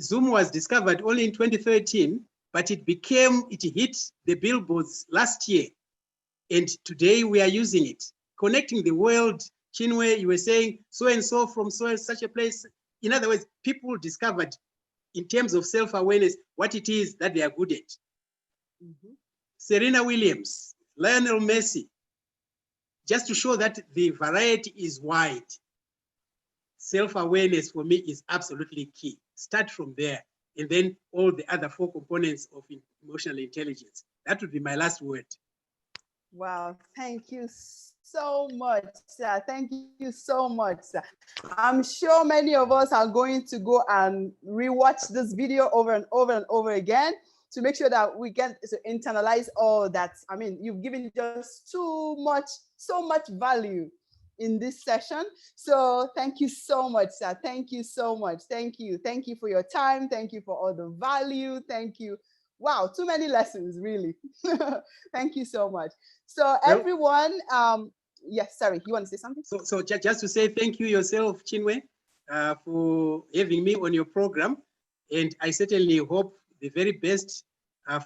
Zoom was discovered only in 2013, but it hit the billboards last year. And today we are using it, connecting the world. Chinwe, you were saying so-and-so from such a place. In other words, people discovered in terms of self-awareness what it is that they are good at. Serena Williams, Lionel Messi, just to show that the variety is wide. Self-awareness for me is absolutely key. Start from there, and then all the other 4 components of emotional intelligence. That would be my last word. Wow, thank you so much, sir. Thank you so much, sir. I'm sure many of us are going to go and rewatch this video over and over and over again to make sure that we get to internalize all that. I mean, you've given just so much value in this session. So thank you so much, sir. Thank you so much. Thank you. Thank you for your time. Thank you for all the value. Thank you. Wow, too many lessons, really. Thank you so much. So everyone, yes, sorry, you want to say something? So just to say thank you yourself, Chinwe, for having me on your program. And I certainly hope the very best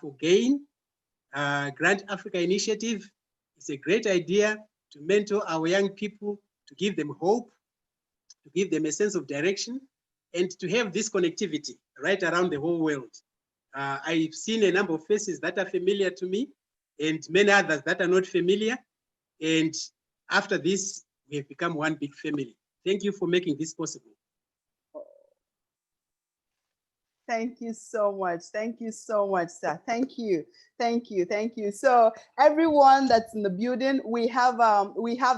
for GAIN. Grant Africa Initiative. It's a great idea to mentor our young people, to give them hope, to give them a sense of direction, and to have this connectivity right around the whole world. I've seen a number of faces that are familiar to me and many others that are not familiar. And after this, we have become one big family. Thank you for making this possible. Thank you so much. Thank you so much, sir. Thank you. Thank you. Thank you. So everyone that's in the building, we have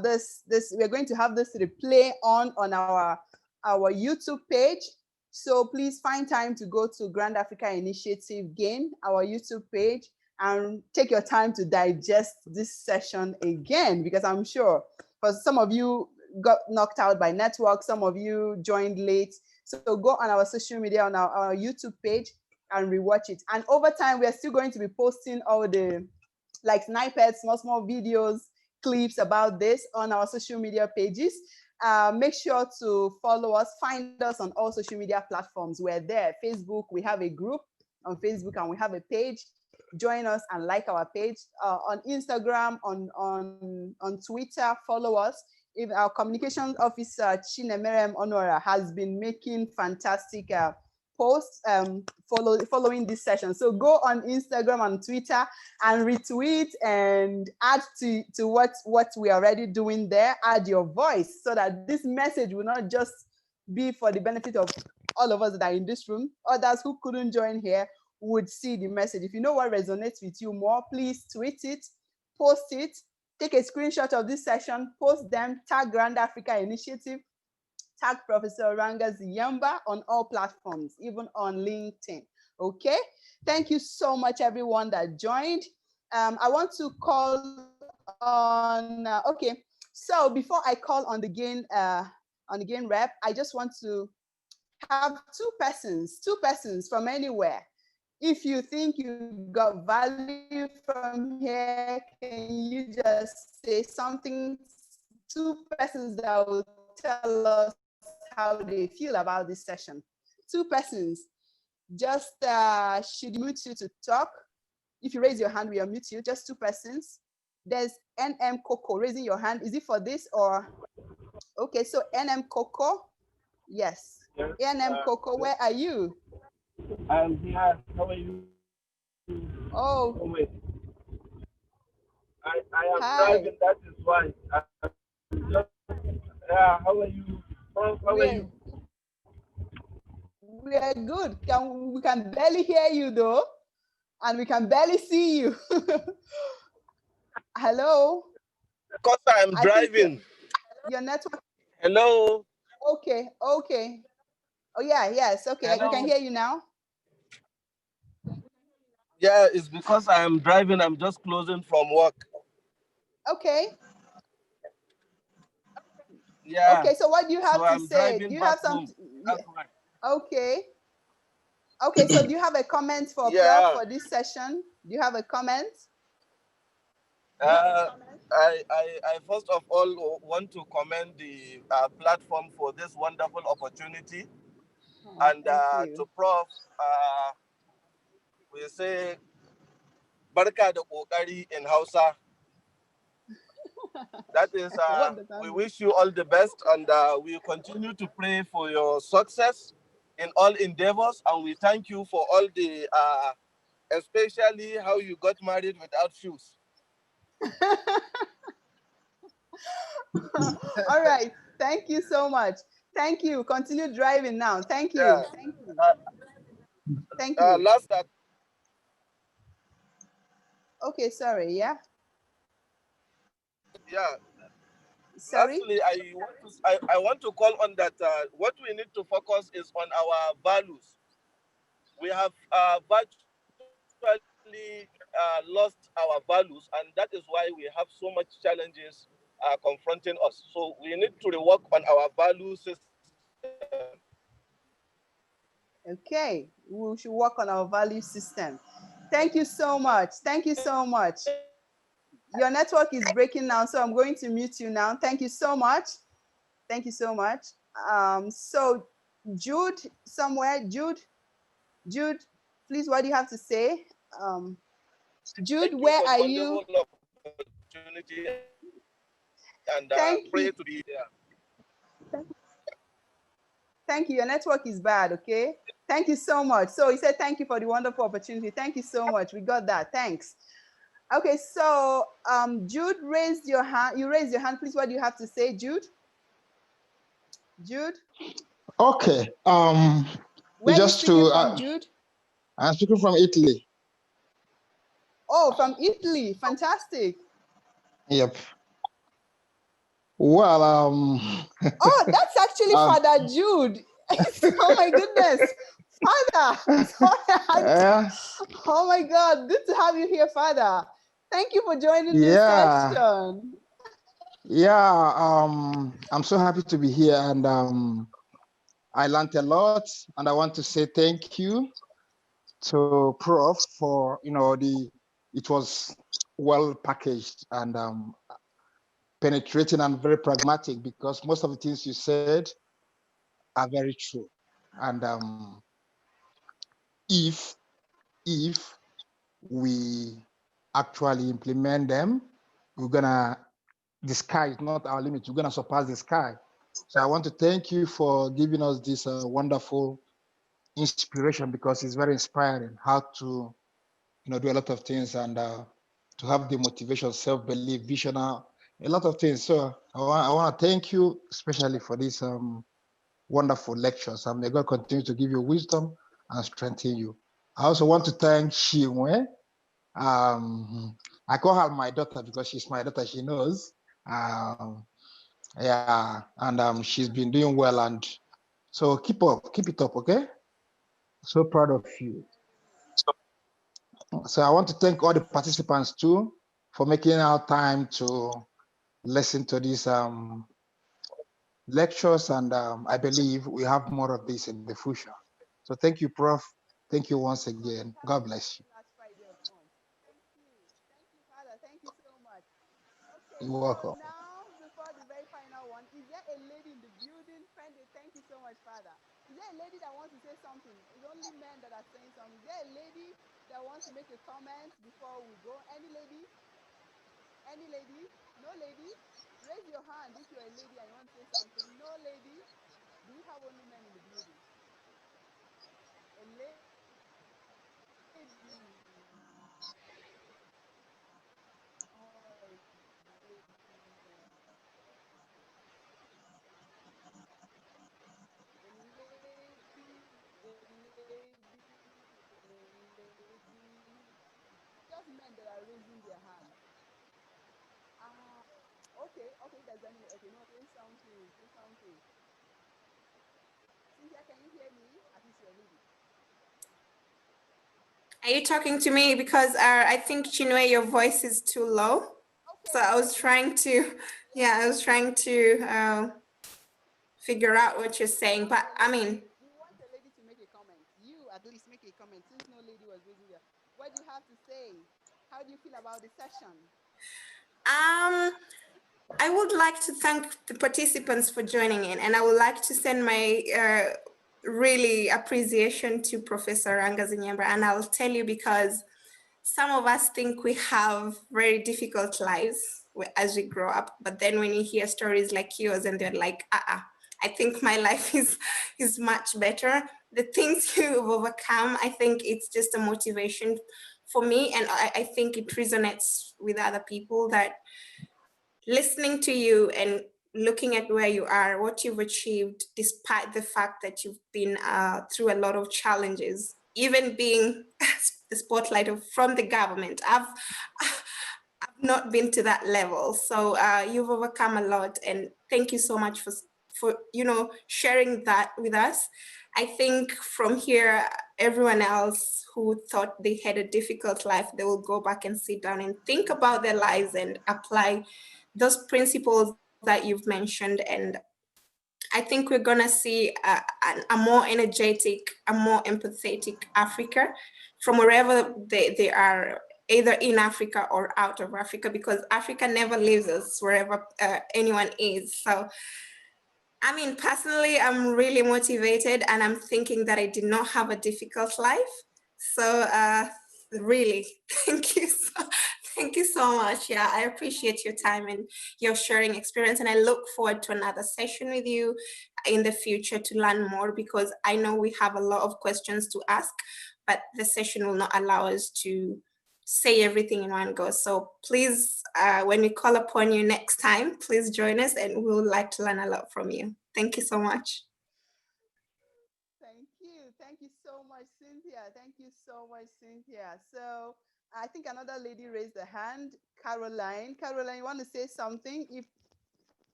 this, we're going to have this replay on our YouTube page. So please find time to go to Grand Africa Initiative GAIN, our YouTube page, and take your time to digest this session again, because I'm sure for some of you got knocked out by network, some of you joined late. So go on our social media, on our YouTube page, and rewatch it. And over time, we are still going to be posting all the like snippets, small videos, clips about this on our social media pages. Make sure to follow us, find us on all social media platforms. We're there. Facebook, we have a group on Facebook and we have a page. Join us and like our page. On Instagram, on Twitter, follow us. If our communications officer, Chinemerem Honora, has been making fantastic posts following this session. So go on Instagram and Twitter and retweet and add to what we are already doing there. Add your voice so that this message will not just be for the benefit of all of us that are in this room. Others who couldn't join here would see the message. If you know what resonates with you more, please tweet it, post it, take a screenshot of this session, post them, tag Grand Africa Initiative, tag Professor Ranga Ziyamba on all platforms, even on LinkedIn. Okay, thank you so much, everyone that joined. I want to call on, okay, so before I call on the gain rep, I just want to have two persons from anywhere. If you think you got value from here, can you just say something? Two persons that will tell us how they feel about this session. Two persons. Just should mute you to talk. If you raise your hand, we will mute you. Just two persons. There's NM Coco raising your hand. Is it for this or? Okay, so NM Coco. Yes. Yes, NM Coco, where are you? I'm here. How are you? Oh. Wait. I am Hi. driving, that is why. Yeah, how are you? How are you? We are good. We can barely hear you though, and we can barely see you. Hello? Because I'm driving. Your network. Hello? Okay. Oh yeah, yes, okay. Hello? We can hear you now. Yeah, it's because I am driving. I'm just closing from work. Okay. Yeah. Okay, so what do you have to say? Do you have something? Okay. Okay, so do you have a comment for Prof for this session? Do you have a comment? I first of all want to commend the platform for this wonderful opportunity. And to Prof, we say barka da kokari in Hausa. That is, we wish you all the best, and we continue to pray for your success in all endeavors. And we thank you for all the, especially how you got married without shoes. All right. Thank you so much. Thank you. Continue driving now. Thank you. Yeah. Thank you. Thank you. Last that. Okay, sorry. Yeah. Yeah. Sorry? Lastly, I want to call on that what we need to focus is on our values. We have virtually lost our values, and that is why we have so much challenges confronting us. So we need to rework on our value system. Okay, we should work on our value system. Thank you so much. Thank you so much. Your network is breaking now, so I'm going to mute you now. Thank you so much. Thank you so much. So Jude, somewhere, Jude, please, what do you have to say? Jude, where are you? And pray to be there. Thank you. Your network is bad, okay? Thank you so much. So he said, thank you for the wonderful opportunity. Thank you so much. We got that. Thanks. Okay, so Jude raised your hand. You raised your hand, please. What do you have to say, Jude? Jude? Okay. Where just are you speaking to from, Jude? I'm speaking from Italy. Oh, from Italy. Fantastic. Yep. Well, oh, that's actually Father Jude. Oh my goodness. Father. Sorry. Oh my God. Good to have you here, Father. Thank you for joining this session. Yeah, I'm so happy to be here, and I learned a lot, and I want to say thank you to Prof for, it was well packaged and penetrating and very pragmatic, because most of the things you said are very true. And if we actually implement them, we're gonna the sky is not our limit. We're going to surpass the sky. So I want to thank you for giving us this wonderful inspiration, because it's very inspiring how to, do a lot of things, and to have the motivation, self-belief, vision, a lot of things. So I want to thank you especially for this wonderful lectures, and may God continue to give you wisdom and strengthen you. I also want to thank Shinwe. I call her my daughter because she's my daughter. She knows. Yeah, and she's been doing well, and so keep it up, okay? So proud of you. So I want to thank all the participants too for making our time to listen to these lectures, and I believe we have more of this in the future. So thank you, Prof. Thank you once again. God bless you. Last Friday of the month. Thank you, Father. Thank you so much. Okay, You're so welcome. now before the very final one, is there a lady in the building? Friend, thank you so much, Father. Is there a lady that wants to say something? It's only men that are saying something. Is there a lady that wants to make a comment before we go? Any lady? Any lady? No lady? Raise your hand if you're a lady and you want to say something. No lady? Do we have only men in the building? A lady. Oh, goodness. A lady. Just men that are raising their hands. Okay, there's any, okay, no, say something. Cynthia, can you hear me? At least you're a lady. Are you talking to me? Because I think, Chinwe, your voice is too low. Okay, so I was trying to, figure out what you're saying. But I mean, we want a lady to make a comment. You at least make a comment, since no lady was raising their. What do you have to say? How do you feel about the session? I would like to thank the participants for joining in, and I would like to send my really appreciation to Professor Rangazinyembra, and I'll tell you because some of us think we have very difficult lives as we grow up, but then when you hear stories like yours and they're like, I think my life is much better. The things you've overcome, I think it's just a motivation for me, and I think it resonates with other people that listening to you and looking at where you are, what you've achieved, despite the fact that you've been through a lot of challenges, even being the spotlight from the government. I've not been to that level. So you've overcome a lot, and thank you so much for sharing that with us. I think from here, everyone else who thought they had a difficult life, they will go back and sit down and think about their lives and apply those principles that you've mentioned. And I think we're gonna see a more energetic, a more empathetic Africa from wherever they are, either in Africa or out of Africa, because Africa never leaves us wherever anyone is. So, I mean, personally, I'm really motivated, and I'm thinking that I did not have a difficult life. So really, thank you so much. Yeah, I appreciate your time and your sharing experience, and I look forward to another session with you in the future to learn more, because I know we have a lot of questions to ask, but the session will not allow us to say everything in one go. So please, when we call upon you next time, please join us, and we would like to learn a lot from you. Thank you so much. Thank you so much, Cynthia. Thank you so much, Cynthia. So I think another lady raised a hand, Caroline. Caroline, you want to say something? If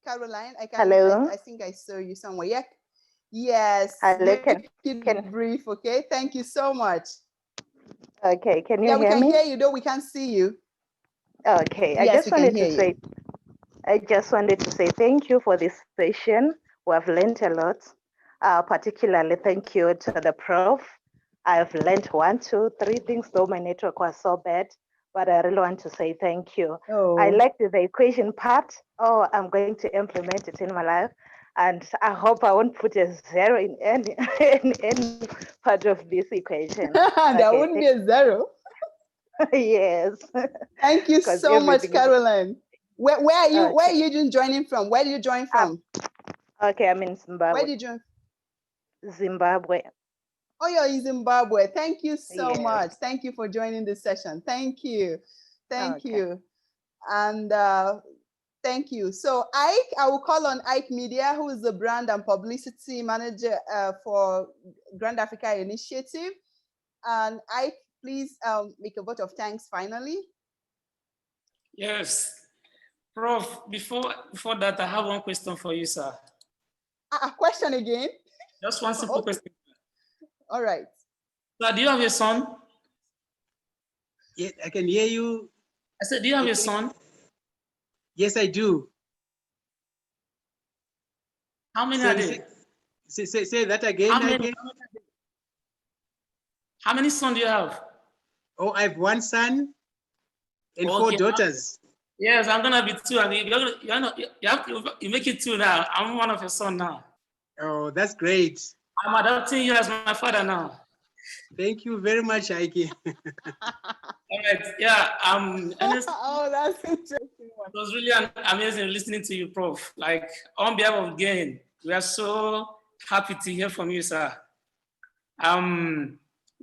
Caroline, Hello. I think I saw you somewhere. Yeah. Yes. Hello, Make it brief, okay? Thank you so much. Okay, can you hear me? Yeah, we can hear you, though we can't see you. Okay, yes, I just wanted to say thank you for this session. We have learned a lot. Particularly thank you to the prof. I've learned 1, 2, 3 things, though my network was so bad, but I really want to say thank you. Oh. I liked the equation part. Oh, I'm going to implement it in my life. And I hope I won't put a 0 in any, in any part of this equation. There wouldn't be a 0. Yes. Thank you so much, Caroline. Where are you? Okay. Where are you joining from? Where did you join from? Okay, I'm in Zimbabwe. Where did you join? Zimbabwe. Oh, you're in Zimbabwe. Thank you so much. Thank you for joining this session. Thank you. Thank you. And thank you. So Ike, I will call on Ike Media, who is the brand and publicity manager for Grand Africa Initiative. And Ike, please make a vote of thanks finally. Yes. Prof, before that, I have one question for you, sir. A question again? Just one simple question. All right. Sir, do you have a son? Yeah, I can hear you. I said, do you have a son? Yes, I do. How many are they? Say that again. How many sons do you have? Oh, I have one son and 4 daughters. Yes, I'm gonna be 2. I mean, you make it 2 now. I'm one of your sons now. Oh, that's great. I'm adopting you as my father now. Thank you very much, Ike. All right, yeah. Oh, that's interesting. It was really amazing listening to you, Prof. Like, on behalf of GAIN, we are so happy to hear from you, sir. It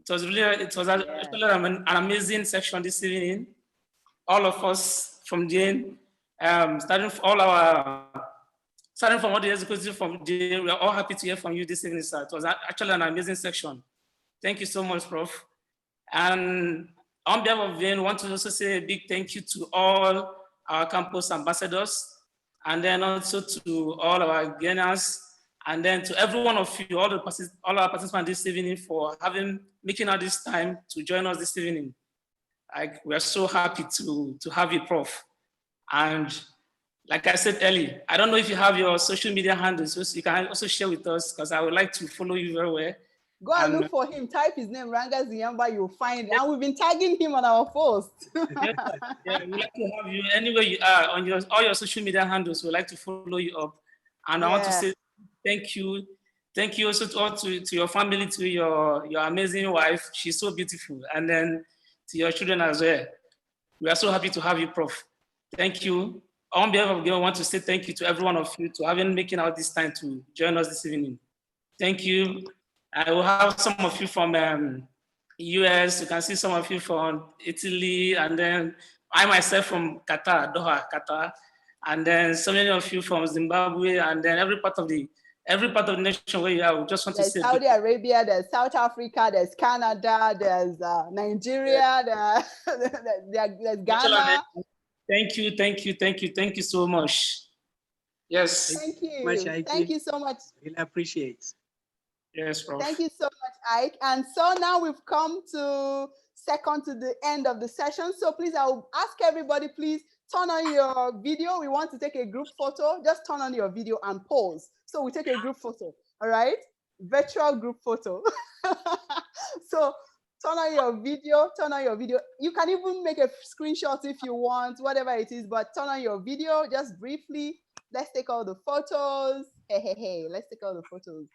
was actually an amazing session this evening. All of us from GAIN, starting from all the executives from GAIN, we are all happy to hear from you this evening, sir. It was actually an amazing section. Thank you so much, Prof. And on behalf of GAIN, I want to also say a big thank you to all our campus ambassadors, and then also to all our GAINers, and then to every one of you, all our participants this evening for making out this time to join us this evening. We are so happy to have you, Prof. And like I said earlier, I don't know if you have your social media handles, so you can also share with us, because I would like to follow you very well. Go and look for him. Type his name, Ranga Ziyamba. You'll find it. And we've been tagging him on our post. Yeah, we'd like to have you anywhere you are on all your social media handles. We'd like to follow you up. And I want to say thank you. Thank you also to your family, to your amazing wife. She's so beautiful. And then to your children as well. We are so happy to have you, Prof. Thank you. On behalf of GAIN, I want to say thank you to every one of you to making out this time to join us this evening. Thank you. I will have some of you from US. You can see some of you from Italy, and then I myself from Qatar, Doha, Qatar, and then so many of you from Zimbabwe, and then every part of the nation where you are. We just want to say Saudi Arabia, there's South Africa, there's Canada, there's Nigeria, there's Ghana. Thank you so much. Yes. Thank you. Thank you so much. Really appreciate. Yes, Prof. Thank you so much, Ike. And so now we've come to the end of the session. So please, I will ask everybody, please turn on your video. We want to take a group photo. Just turn on your video and pause. So we take a group photo, all right? Virtual group photo. So turn on your video. You can even make a screenshot if you want, whatever it is, but turn on your video just briefly. Let's take all the photos. Hey, let's take all the photos.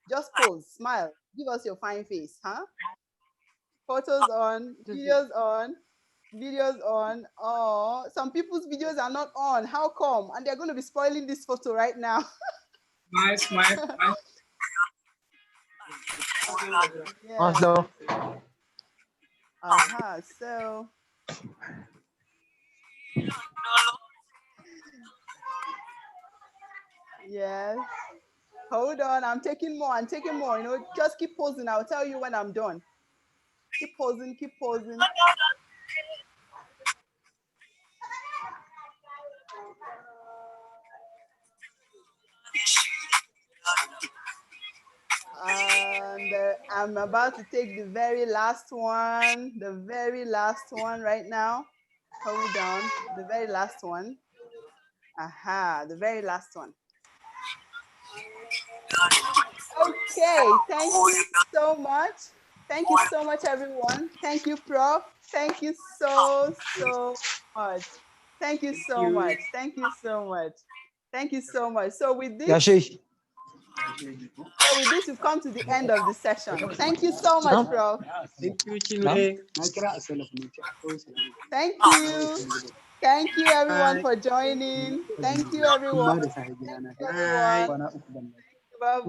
Just pose, smile, give us your fine face, huh? Photos on, videos on. Oh, some people's videos are not on. How come? And they're going to be spoiling this photo right now. Nice. Also. So. Yes. Hold on, I'm taking more. You know, just keep posing. I'll tell you when I'm done. Keep posing. And I'm about to take the very last one right now. Hold on, the very last one. The very last one. Okay, thank you so much. Thank you so much, everyone. Thank you, Prof. Thank you so much. Thank you so much. So with this, we've come to the end of the session. Thank you so much, Prof. Thank you, Chinwe. Thank you. Thank you, everyone, Bye. for joining. Thank you, everyone. Thank you, Bye. everyone. Bye-bye.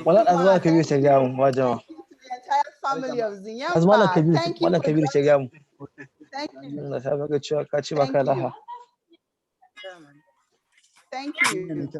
Wala Thank azuma you, kabir thank you. shagamu wajama. Thank you to the entire family of Azuma Zinyamba. kabir Thank you wala for kabir joining. shagamu. Thank you. Na sabe ka ciwa ka ci Thank baka you. laha. Thank you.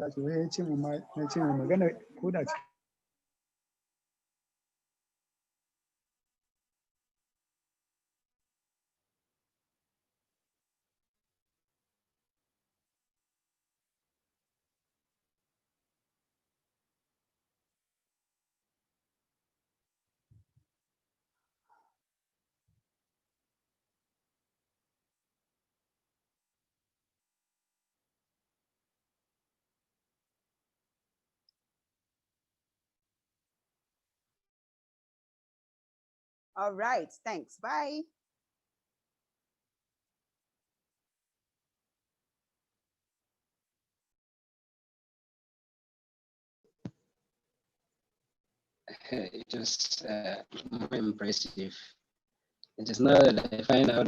All right. Thanks. Bye. It was more impressive. It is not that I find out